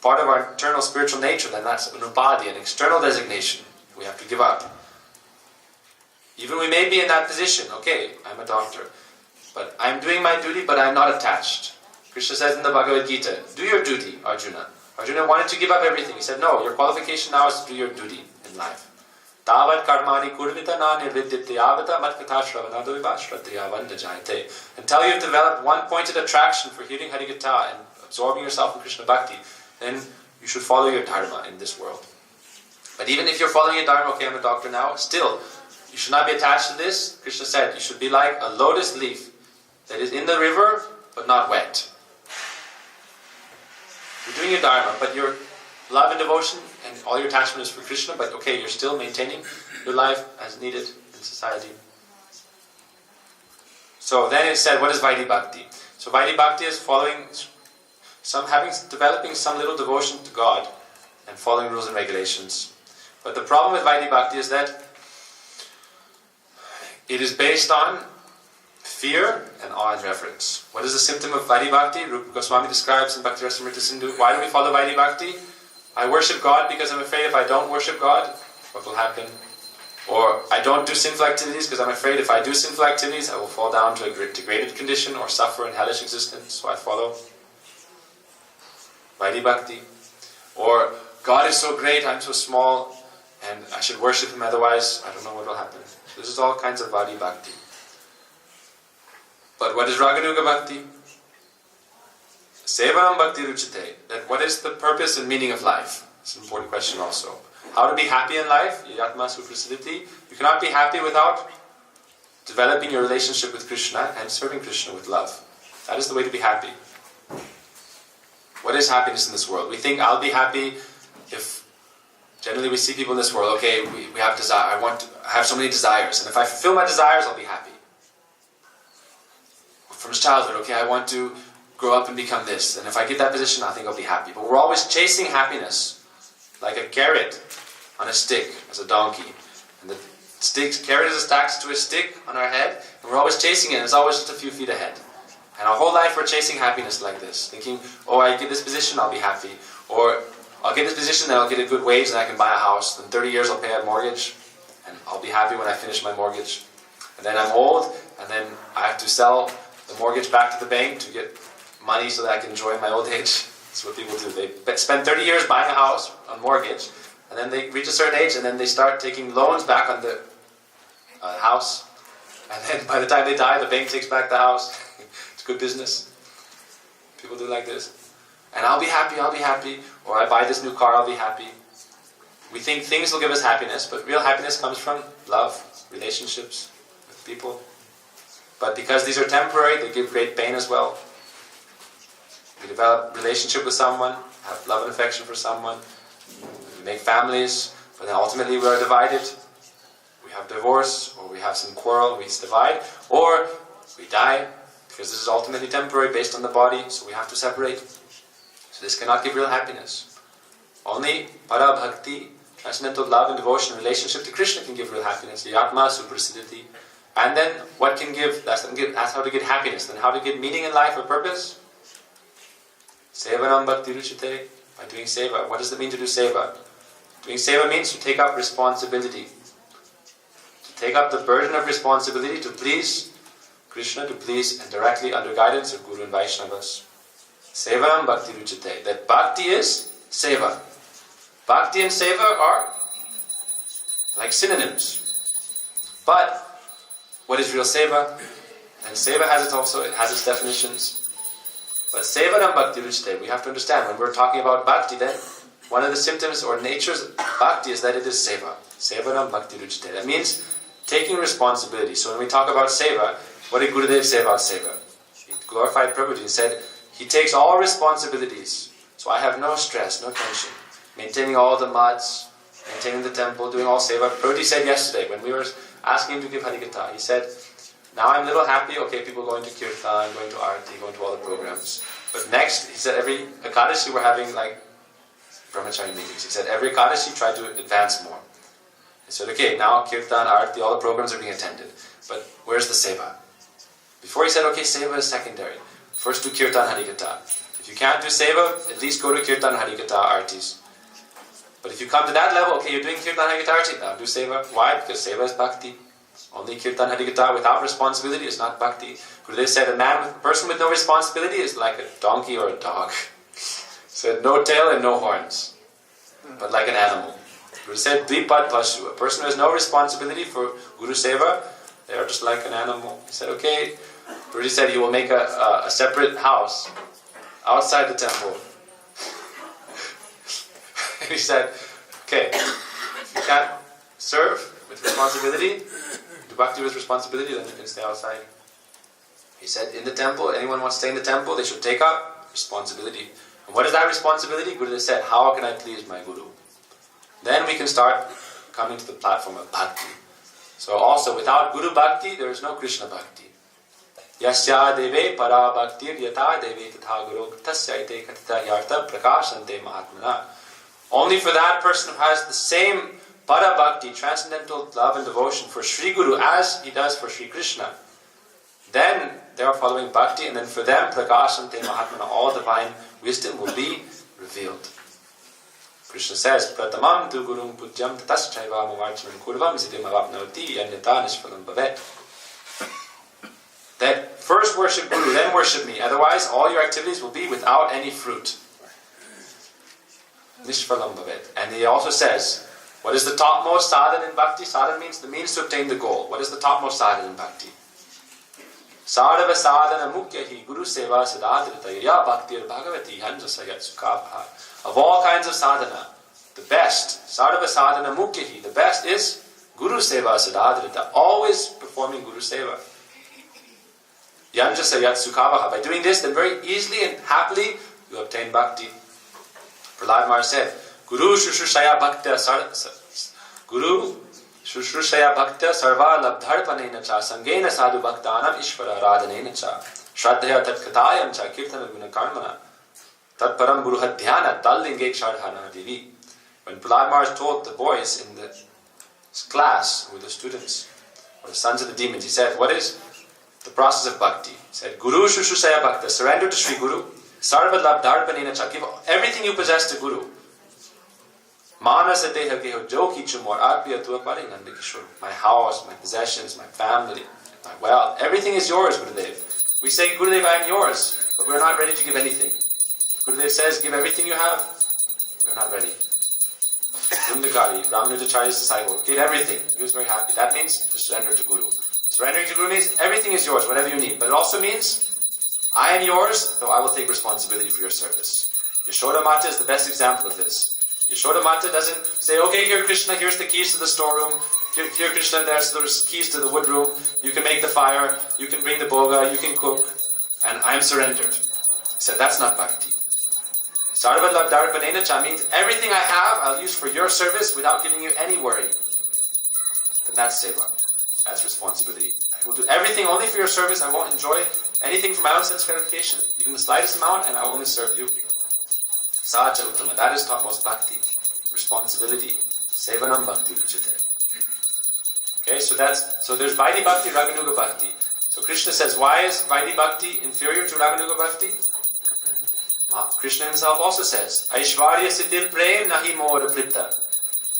part of our eternal spiritual nature, then that's an upadi, an external designation we have to give up. Even we may be in that position, okay, I'm a doctor, but I'm doing my duty, but I'm not attached. Krishna says in the Bhagavad Gita, do your duty, Arjuna. Arjuna wanted to give up everything. He said, no, your qualification now is to do your duty in life. Tavat karmani kurvita na nirvidyate avata matkatha shravanado vivashratya vandajayate. Until you've developed one pointed attraction for hearing Harikatha and absorbing yourself in Krishna Bhakti, then you should follow your dharma in this world. But even if you're following your dharma, okay, I'm a doctor now, still, you should not be attached to this. Krishna said, you should be like a lotus leaf that is in the river, but not wet. You're doing your dharma, but your love and devotion and all your attachment is for Krishna, but okay, you're still maintaining your life as needed in society. So then it said, what is Vaidhi Bhakti? So Vaidhi Bhakti is developing some little devotion to God and following rules and regulations. But the problem with Vaidhi Bhakti is that it is based on fear and awe and reverence. What is the symptom of Vaidhi Bhakti? Rupa Goswami describes in Bhakti Rasamrita Sindhu. Why do we follow Vaidhi Bhakti? I worship God because I'm afraid if I don't worship God, what will happen? Or I don't do sinful activities because I'm afraid if I do sinful activities, I will fall down to a degraded condition or suffer in hellish existence. So I follow Vaidhi Bhakti. Or God is so great, I'm so small, and I should worship Him, otherwise I don't know what will happen. This is all kinds of Vaidhi Bhakti. But what is Raganuga Bhakti? Sevam Bhakti Ruchite. That what is the purpose and meaning of life? It's an important question also. How to be happy in life? Yatma Suprasiddhiti. You cannot be happy without developing your relationship with Krishna and serving Krishna with love. That is the way to be happy. What is happiness in this world? We think I'll be happy if generally we see people in this world, okay, we have desire. I have so many desires, and if I fulfill my desires, I'll be happy. From childhood, okay, I want to grow up and become this, and if I get that position, I think I'll be happy. But we're always chasing happiness, like a carrot on a stick, as a donkey. And the carrot is attached to a stick on our head, and we're always chasing it, and it's always just a few feet ahead. And our whole life we're chasing happiness like this, thinking, oh, I get this position, I'll be happy. Or I'll get this position, then I'll get a good wage, and I can buy a house. In 30 years I'll pay a mortgage, and I'll be happy when I finish my mortgage. And then I'm old, and then I have to sell the mortgage back to the bank to get money so that I can enjoy my old age. That's what people do. They spend 30 years buying a house on mortgage, and then they reach a certain age, and then they start taking loans back on the house. And then by the time they die, the bank takes back the house. It's good business. People do like this. And I'll be happy, or I buy this new car, I'll be happy. We think things will give us happiness, but real happiness comes from love, relationships with people. But because these are temporary, they give great pain as well. We develop relationship with someone, have love and affection for someone, we make families, but then ultimately we are divided. We have divorce, or we have some quarrel, we divide, or we die, because this is ultimately temporary based on the body, so we have to separate. So this cannot give real happiness. Only para bhakti, transcendental love and devotion and relationship to Krishna can give real happiness. Yatma suprasiddhati. And then what can give, that's how to get happiness. Then how to get meaning in life or purpose? Sevanam bhakti ruchite. By doing seva. What does it mean to do seva? Doing seva means to take up responsibility. To take up the burden of responsibility to please Krishna, to please and directly under guidance of Guru and Vaishnavas. Sevanam bhakti ruchite. That bhakti is seva. Bhakti and seva are like synonyms. But what is real seva? And seva has its definitions. But sevanam bhakti ruchite, we have to understand when we're talking about bhakti, then one of the symptoms or natures of bhakti is that it is seva. Sevanam bhakti ruchite. That means taking responsibility. So when we talk about seva, what did Gurudev say about seva? He glorified Prabhuji and said, he takes all responsibilities. So I have no stress, no tension. Maintaining all the mats, maintaining the temple, doing all seva. Prabhuji said yesterday, when we were asking him to give Harikatha, he said, now I'm a little happy, okay, people going to Kirtan, going to Arati, going to all the programs. But next, he said, every Ekadashi we're having like brahmachari meetings. He said, every Ekadashi try to advance more. He said, okay, now Kirtan, Arati, all the programs are being attended. But where's the seva? Before he said, okay, seva is secondary. First do Kirtan Harikatha. If you can't do seva, at least go to Kirtan Harikatha Artis. But if you come to that level, okay, you're doing Kirtan Harikatha Arti, now do seva. Why? Because seva is bhakti. Only Kirtan Harikatha without responsibility is not bhakti. Gurudev said a person with no responsibility is like a donkey or a dog. Said no tail and no horns, but like an animal. Gurudev said dvipad pasu. A person who has no responsibility for Guru Seva, they are just like an animal. He said, okay. Gurudev said he will make a separate house outside the temple. And he said, okay, if you can't serve with responsibility, do bhakti with responsibility, then you can stay outside. He said, in the temple, anyone wants to stay in the temple, they should take up responsibility. And what is that responsibility? Gurudev said, how can I please my Guru? Then we can start coming to the platform of bhakti. So also, without Guru bhakti, there is no Krishna bhakti. Yasya deve para bhaktir yata deve tatha guru tasya ite katita yarta prakashante mahatmana. Only for that person who has the same para bhakti, transcendental love and devotion for Sri Guru as he does for Sri Krishna, then they are following bhakti, and then for them, prakashante mahatmana, all divine wisdom will be revealed. Krishna says, pratamam tu gurum pujyam tataschaiva mavarchanam kurvam siddhim avapnoti yanyata nishphalam bhavet. That first worship Guru, then worship me. Otherwise, all your activities will be without any fruit. Nishphalam bhavet. And he also says, what is the topmost sadhana in bhakti? Sadhana means the means to obtain the goal. What is the topmost sadhana in bhakti? Sadhava sadhana mukyahi guru seva siddhadrita ya bhaktir bhagavati hanjasayat sukabha. Of all kinds of sadhana, the best, sadhava sadhana mukyahi, the best is guru seva siddhadrita, always performing guru seva. Yanjasayat sukabha. By doing this, then very easily and happily you obtain bhakti. Prahlad Maharaj said, Guru Shushushaya Bhaktya Guru Shushushaya Bhaktya Sarva Labdharpanena Cha Sangena Sadhu Bhaktanam Ishvara Radhanena Cha Shraddhaya Tatkatayam Cha Kirtana Gunakarmana Tatparam Guru Hadhyana Tallinge Kshadhana Devi. When Prahlad Maharaj taught the boys in the class with the students, or the sons of the demons, he said, what is the process of bhakti? He said, Guru Shushusaya Bhakta, surrender to Sri Guru, Sarva Labdharpanena Cha, give everything you possess to Guru. Manasa deha keho jo kichumor arpiya tuapare nanda kishore. My house, my possessions, my family, my wealth, everything is yours, Gurudev. We say, Gurudev, I am yours, but we're not ready to give anything. Gurudev says, give everything you have, we're not ready. Vindakari, Ramanujacharya's disciple, gave everything. He was very happy. That means to surrender to Guru. Surrendering to Guru means everything is yours, whatever you need. But it also means, I am yours, though I will take responsibility for your service. Yashoda Mata is the best example of this. Yashoda Mata doesn't say, okay, here Krishna, here's the keys to the storeroom. Here Krishna, there's keys to the wood room. You can make the fire. You can bring the bhoga. You can cook. And I'm surrendered. He said, that's not bhakti. Sarva Darpanena Cha means everything I have, I'll use for your service without giving you any worry. And that's seva. That's responsibility. I will do everything only for your service. I won't enjoy anything for my own sense gratification. Even the slightest amount, and I will only serve you. Sacha Uttama. That is topmost bhakti. Responsibility. Sevanam bhakti uchite. Okay, so there's Vaidhi Bhakti, Raganuga Bhakti. So Krishna says, why is Vaidhi Bhakti inferior to Raganuga Bhakti? Krishna himself also says, Aishwarya Siddhil Prem Nahi Mora Pritta.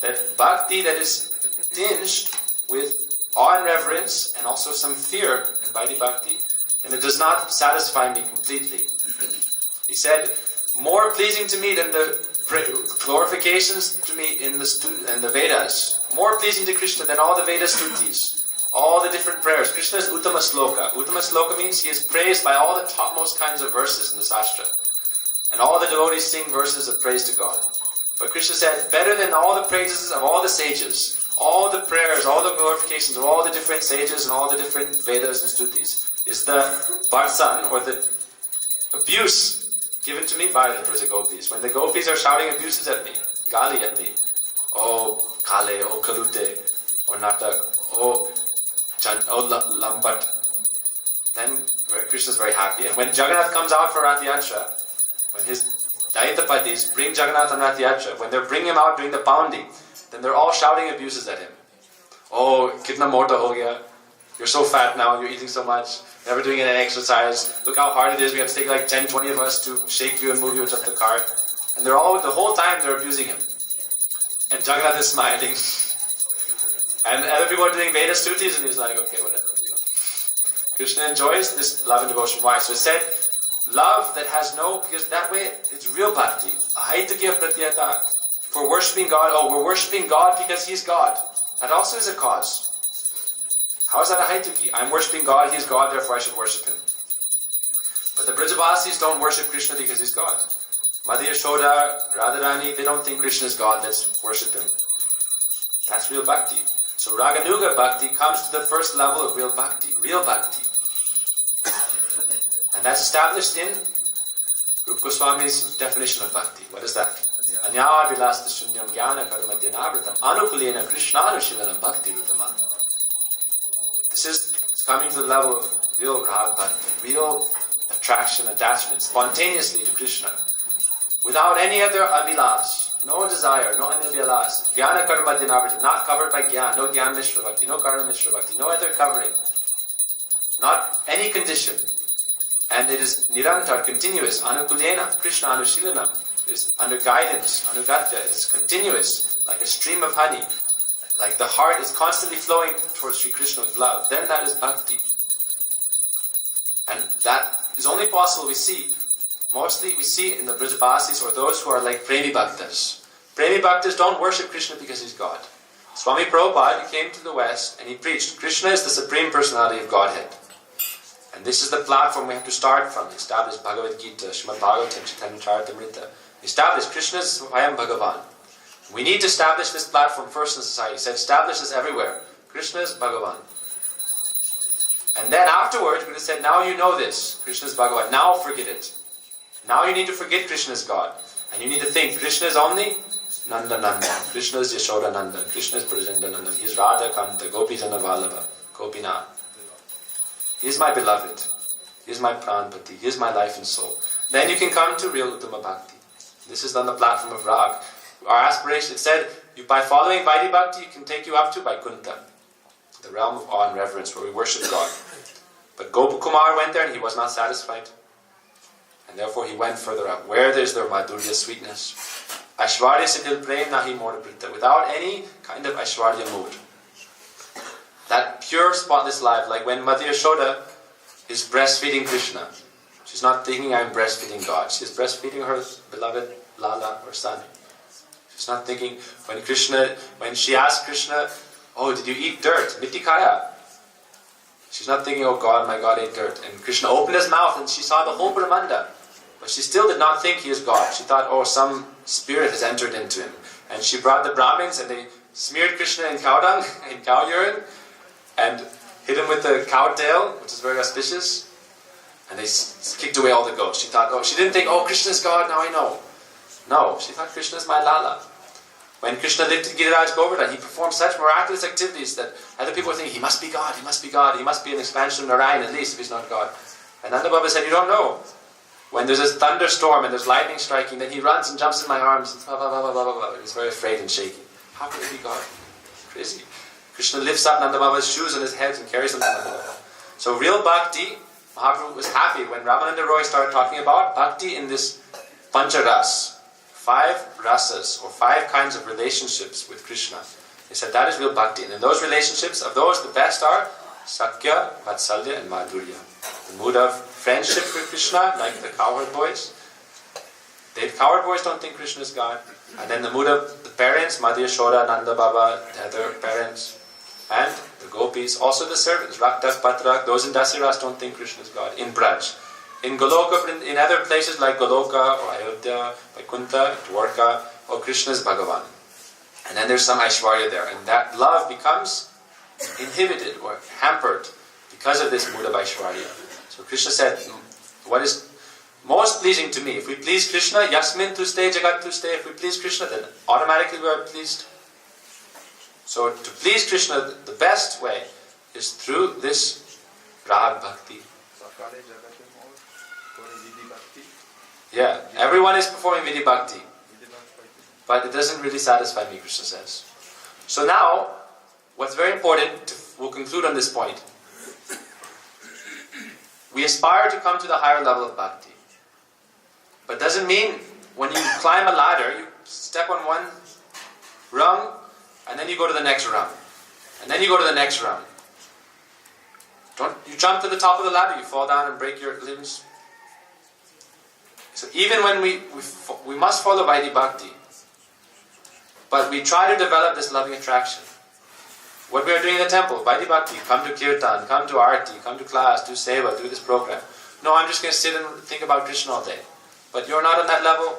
That bhakti that is tinged with awe and reverence and also some fear in Vaidhi Bhakti, and it does not satisfy me completely. He said, more pleasing to me than the glorifications to me in the Vedas, more pleasing to Krishna than all the Veda stutis, all the different prayers. Krishna is Uttama Sloka. Uttama Sloka means he is praised by all the topmost kinds of verses in the Sastra. And all the devotees sing verses of praise to God. But Krishna said, better than all the praises of all the sages, all the prayers, all the glorifications of all the different sages and all the different Vedas and stutis, is the Varsan, or the abuse given to me by the Braja Gopis. When the Gopis are shouting abuses at me, gali at me, oh Kale, oh Kalute, oh Natak, oh Lampat, then Krishna is very happy. And when Jagannath comes out for Rath Yatra, when his Daitapatis bring Jagannath on Rath Yatra, when they're bringing him out doing the pounding, then they're all shouting abuses at him. Oh, kitna mota ho gaya. You're so fat now, you're eating so much, never doing any exercise. Look how hard it is, we have to take like 10, 20 of us to shake you and move you into the cart. And they're all, the whole time they're abusing him. And Jagannath is smiling. And other people are doing Veda stutis and he's like, okay, whatever. Krishna enjoys this love and devotion. Why? So it said, love that has no, because that way it's real bhakti. Ahaitakya pratyata. For worshipping God, oh, we're worshipping God because He's God. That also is a cause. How is that a haituki? I'm worshipping God, He is God, therefore I should worship Him. But the Brajavasis don't worship Krishna because He's God. Madhya Yashoda, Radharani, they don't think Krishna is God, let's worship Him. That's real bhakti. So Raganuga Bhakti comes to the first level of real bhakti. And that's established in Rupa Goswami's definition of bhakti. What is that? Anyā vilasta shunyam jnana karmadhyanavrtam anukulena krishnanushilanam bhakti rutama. This is coming to the level of real rag bhakti, real attraction, attachment, spontaneously to Krishna. Without any other avilas, no desire, no anibyalas. Jnana karmadhyanavrtam, not covered by jnana, no jnana mishra bhakti, no karma mishra bhakti, no other covering. Not any condition. And it is nirantar, continuous. Anukulena, Krishna anushilanam. It is under guidance, anugatya. It is continuous, like a stream of honey. Like the heart is constantly flowing towards Sri Krishna with love. Then that is bhakti. And that is only possible, mostly we see in the Brajavasis or those who are like Premi Bhaktas. Premi Bhaktas don't worship Krishna because He's God. Swami Prabhupada, he came to the West and he preached, Krishna is the Supreme Personality of Godhead. And this is the platform we have to start from. He established Bhagavad Gita, Srimad Bhagavatam, Chaitanya Charitamrita. He established Krishna is Swayam Bhagavan. We need to establish this platform first in society. He said, establish this everywhere. Krishna is Bhagavan. And then afterwards, we said, now you know this. Krishna is Bhagavan. Now forget it. Now you need to forget Krishna is God. And you need to think, Krishna is only Nanda Nanda. Krishna is Yashoda Nanda. Krishna is Prajanda Nanda. He is Radha Kanta, Gopi Jana Vallabha, Gopinath. He is my beloved. He is my pranpati. He is my life and soul. Then you can come to real Uttama Bhakti. This is on the platform of Rag. Our aspiration, it said, by following Vaidhi Bhakti, it can take you up to Vaikuntha, the realm of awe and reverence where we worship God. But Gopakumar went there and he was not satisfied. And therefore he went further up. Where there's their Madhurya sweetness. Aishwarya Siddhil Prem Nahi Mora Pritta. Without any kind of Aishwarya mood. That pure, spotless life, like when Madhya Yashoda is breastfeeding Krishna. She's not thinking, I'm breastfeeding God. She's breastfeeding her beloved Lala, or son. She's not thinking, when she asked Krishna, oh, did you eat dirt? Mitikaya. She's not thinking, oh God, my God ate dirt. And Krishna opened his mouth and she saw the whole Brahmanda. But she still did not think he is God. She thought, oh, some spirit has entered into him. And she brought the Brahmins and they smeared Krishna in cow dung, in cow urine, and hit him with the cow tail, which is very auspicious. And they kicked away all the ghosts. She thought, she didn't think, Krishna is God, now I know. No, she thought Krishna is my Lala. When Krishna lifted Giriraj Govardhan, he performed such miraculous activities that other people were thinking, he must be God, he must be God, he must be an expansion of Narayan at least if he's not God. And Nanda Baba said, you don't know. When there's a thunderstorm and there's lightning striking, then he runs and jumps in my arms. He's very afraid and shaky. How could he be God? Crazy. Krishna lifts up Nanda Baba's shoes on his head and carries them to Nanda Baba. So real bhakti, Mahaprabhu was happy when Ramananda Roy started talking about bhakti in this pancharas. 5 rasas, or 5 kinds of relationships with Krishna. He said that is real bhakti. And in those relationships, of those, the best are Sakya, Vatsalya, and Madhurya. The mood of friendship with Krishna, like the cowherd boys. The cowherd boys don't think Krishna is God. And then the mood of the parents, Madhya Shoda, Nanda Baba, the other parents, and the gopis. Also the servants, Raktak, Patrak, those in Dasiras don't think Krishna is God. In Braj. In Goloka, in other places like Goloka or Ayodhya, Vaikuntha, Dwarka, Krishna is Bhagavan. And then there's some Aishwarya there. And that love becomes inhibited or hampered because of this mood of Aishwarya. So Krishna said, what is most pleasing to me? If we please Krishna, Yasmin tuste, Jagat tuste, if we please Krishna, then automatically we are pleased. So to please Krishna, the best way is through this Rag Bhakti. Yeah, everyone is performing Vidhi Bhakti. But it doesn't really satisfy me, Krishna says. So now, what's very important, we'll conclude on this point. We aspire to come to the higher level of bhakti. But doesn't mean when you climb a ladder, you step on one rung, and then you go to the next rung. And then you go to the next rung. Don't you jump to the top of the ladder, you fall down and break your limbs. So even when we must follow Vaidhi Bhakti, but we try to develop this loving attraction. What we are doing in the temple, Vaidhi Bhakti, come to Kirtan, come to Arati, come to class, do Seva, do this program. No, I'm just going to sit and think about Krishna all day. But you're not on that level.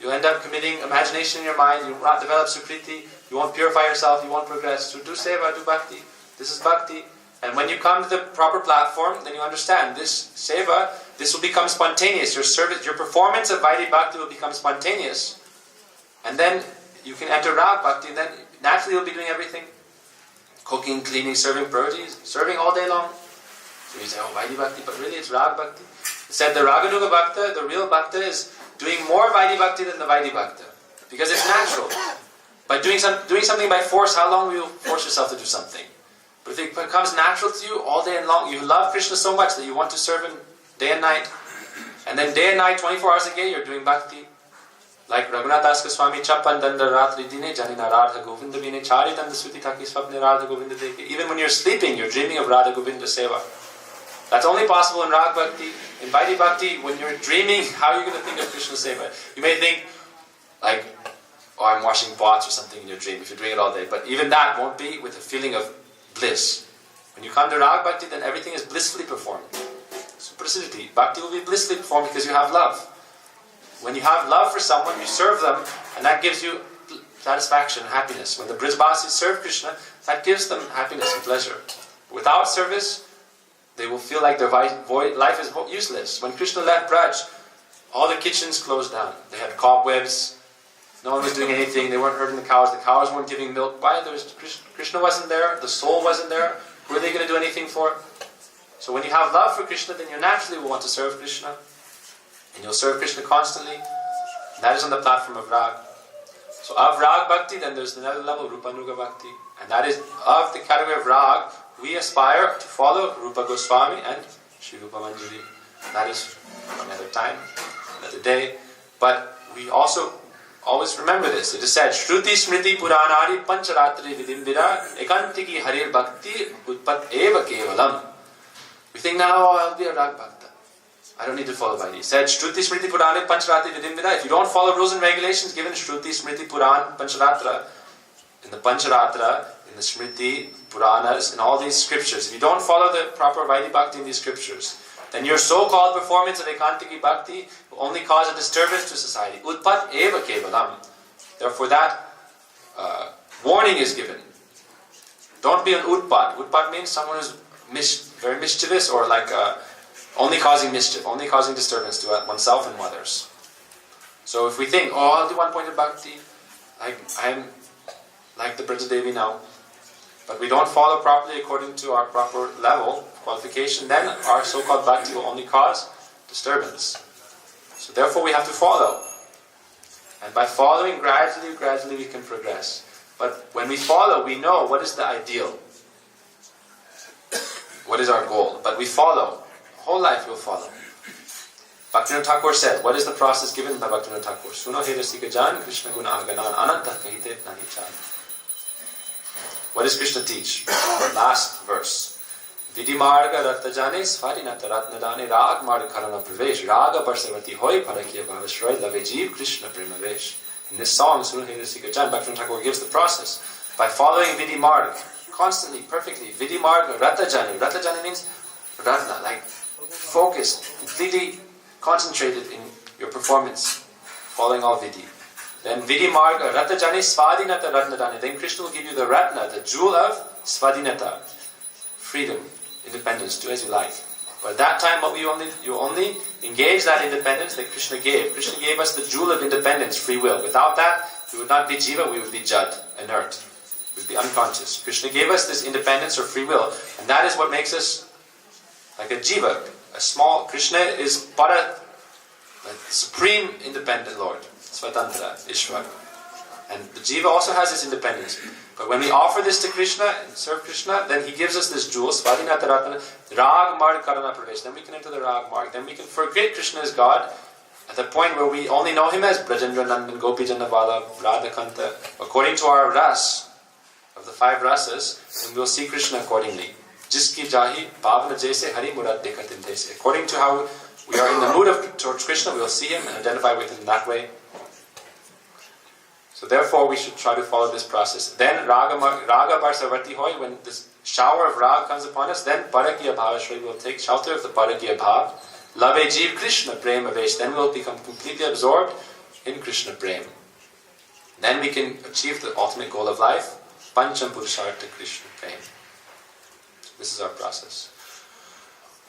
You'll end up committing imagination in your mind, you will not develop Sukriti, you won't purify yourself, you won't progress. So do Seva, do Bhakti. This is Bhakti. And when you come to the proper platform, then you understand this Seva, this will become spontaneous. Your service, your performance of Vaidhi Bhakti will become spontaneous. And then you can enter Rag Bhakti, and then naturally you'll be doing everything. Cooking, cleaning, serving Puratis, serving all day long. So you say, Vaidhi Bhakti, but really it's Rag Bhakti. It said the Raganuga Bhakta, the real Bhakta, is doing more Vaidhi Bhakti than the Vaidhi Bhakta. Because it's natural. By doing something by force, how long will you force yourself to do something? But if it becomes natural to you all day and long, you love Krishna so much that you want to serve Him day and night. And then day and night, 24 hours a day, you're doing Bhakti. Like Raghunath Das Goswami, Chappan Danda Ratri Dine Janina Radha Govinda Vine Chari Danda Suti Taki Swapne Radha Govinda Deke. Even when you're sleeping, you're dreaming of Radha Govinda Seva. That's only possible in Rag Bhakti. In Vaidhi Bhakti, when you're dreaming, how are you going to think of Krishna Seva? You may think, like, I'm washing pots or something in your dream, if you're doing it all day. But even that won't be with a feeling of bliss. When you come to Rag Bhakti, then everything is blissfully performed. Simplicity. Bhakti will be blissfully performed because you have love. When you have love for someone, you serve them, and that gives you satisfaction and happiness. When the Brijbasis serve Krishna, that gives them happiness and pleasure. Without service, they will feel like their life is useless. When Krishna left Braj, all the kitchens closed down. They had cobwebs. No one was doing anything. They weren't herding the cows. The cows weren't giving milk. Why? Krishna wasn't there. The soul wasn't there. Who are they going to do anything for? So when you have love for Krishna, then you naturally will want to serve Krishna. And you'll serve Krishna constantly. And that is on the platform of Rag. So of Rag Bhakti, then there's another level, Rupanuga Bhakti. And that is of the category of Rag, we aspire to follow Rupa Goswami and Sri Rupa Manjari. That is another time, another day. But we also always remember this. It is said, Shruti Smriti Puranari Pancharatri Vidimbira Ekantiki Harir Bhakti Utpat Eva Kevalam. We think now, I'll be a Rag Bhakta. I don't need to follow Vaidhi. He said, Shruti Smriti Purana Pancharati Vidimbira. If you don't follow rules and regulations given in Shruti Smriti Puran Pancharatra, in the Pancharatra, in the Smriti Puranas, in all these scriptures, if you don't follow the proper Vaidhi Bhakti in these scriptures, then your so-called performance of Ekantiki Bhakti only cause a disturbance to society. Utpat eva kevalam. Therefore that warning is given. Don't be an utpat. Utpat means someone who's very mischievous or like only causing mischief, only causing disturbance to oneself and others. So if we think, I'll do one-pointed bhakti, like I'm like the Braja Devi now, but we don't follow properly according to our proper level, qualification, then our so-called bhakti will only cause disturbance. So therefore we have to follow. And by following, gradually we can progress. But when we follow, we know what is the ideal. What is our goal? But we follow. Whole life we'll follow. Bhaktivinoda Thakur said, what is the process given by Bhaktivinoda Thakur? Suno he rasika jan, Krishna guna aganan, ananta kahite nanichan. What does Krishna teach? Last verse. Vidimarga rattajane svarinata ratnadane rag marga karana pravesh raga parsavati hoy parakya bhavashroy lavejiv Krishna premavesh. In this song, Suno he rasika jan, Bhaktivinoda Thakur gives the process. By following Vidimarga, constantly, perfectly, Vidimarga rattajane. Rattajane means ratna, like focused, completely concentrated in your performance, following all Vidi. Then Vidi Marga Ratajane Svadinata Ratnadane. Then Krishna will give you the Ratna, the jewel of Svadinata. Freedom, independence, do as you like. But at that time you only engage that independence that Krishna gave. Krishna gave us the jewel of independence, free will. Without that, we would not be jiva, we would be jad, inert. We would be unconscious. Krishna gave us this independence or free will, and that is what makes us like a jiva. A small, Krishna is para, the supreme independent Lord, Svatantra, Ishvara. And the jiva also has this independence. But when we offer this to Krishna and serve Krishna, then he gives us this jewel, Svadhinata Ratana, Rag Marg Karana Pravesh. Then we can enter the Rag Marg. Then we can forget Krishna as God at the point where we only know him as Brajendra Nandan, Gopi Jannavala, Radhakanta. According to our ras, of the 5 rasas, then we'll see Krishna accordingly. Jiski jahi bhavna jaise hari murad dekatin jaise. According to how we are in the mood towards Krishna, we will see him and identify with him that way. So therefore we should try to follow this process. Then raga barsavati hoy, when this shower of rag comes upon us, then parakya bhavashri will take shelter of the parakya bhav. Lave jeev Krishna prema vesh. Then we'll become completely absorbed in Krishna prem. Then we can achieve the ultimate goal of life, pancham purushartha Krishna prem. This is our process.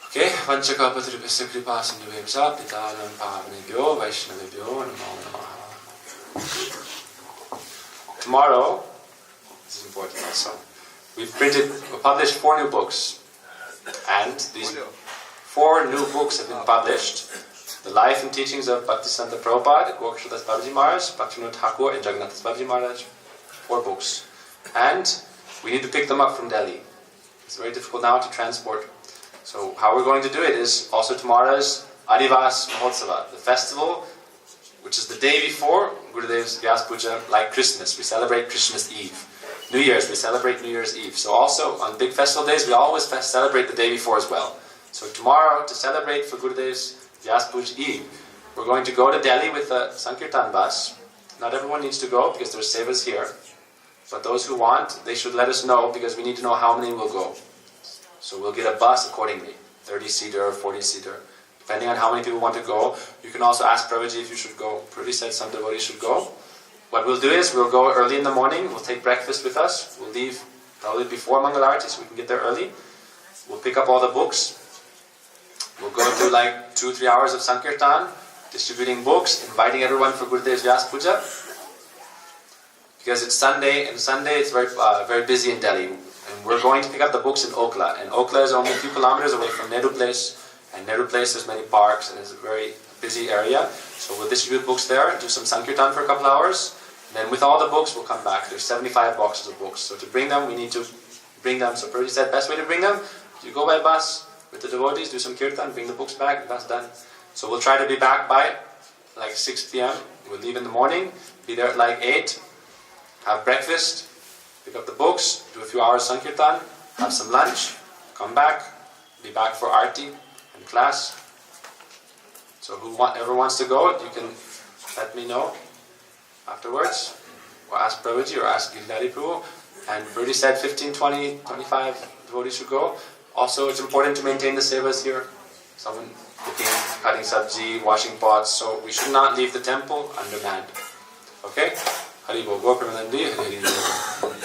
Okay, Vanchakalpatripasya kripa sindhuvemsa pitalam pavanebhyo vaishnavebhyo namo namaha. Tomorrow, this is important also, we published 4 new books. And these 4 new books have been published. The Life and Teachings of Bhaktisiddhanta Prabhupada, Gokshadadas Babaji Maharaj, Bhaktivinoda Thakur and Jagannath Babaji Maharaj. 4 books. And we need to pick them up from Delhi. It's very difficult now to transport. So how we're going to do it is also tomorrow's Adivas Mahotsava, the festival, which is the day before Gurudev's Vyas Puja, like Christmas. We celebrate Christmas Eve. New Year's, we celebrate New Year's Eve. So also on big festival days, we always celebrate the day before as well. So tomorrow, to celebrate for Gurudev's Vyas Puja Eve, we're going to go to Delhi with a Sankirtan bus. Not everyone needs to go because there's sevas here. But those who want, they should let us know because we need to know how many will go. So we'll get a bus accordingly, 30-seater or 40-seater. Depending on how many people want to go. You can also ask Prabhuji if you should go. Prabhuji said some devotees should go. What we'll do is we'll go early in the morning. We'll take breakfast with us. We'll leave probably before Mangal Arati so we can get there early. We'll pick up all the books. We'll go through like 2-3 hours of Sankirtan, distributing books, inviting everyone for Gurudev's Vyas Puja. Because it's Sunday, and Sunday it's very busy in Delhi. And we're going to pick up the books in Okla. And Okla is only a few kilometers away from Nehru Place. And Nehru Place has many parks and it's a very busy area. So we'll distribute books there, do some Sankirtan for a couple hours. And then with all the books, we'll come back. There's 75 boxes of books. So to bring them, we need to bring them. So Prabhuji said, best way to bring them, you go by bus with the devotees, do some kirtan, bring the books back, and that's done. So we'll try to be back by like 6 p.m. We'll leave in the morning, be there at like 8, have breakfast, pick up the books, do a few hours Sankirtan, have some lunch, come back, be back for Aarti and class. So whoever wants to go, you can let me know afterwards, or ask Prabhuji, or ask Giridhari Prabhu. And Prabhuji said 15, 20, 25 devotees should go. Also, it's important to maintain the sevas here. Someone cooking, cutting sabji, washing pots. So we should not leave the temple undermanned. Okay? Hari Bol. Go Premanandi. Hari Hari.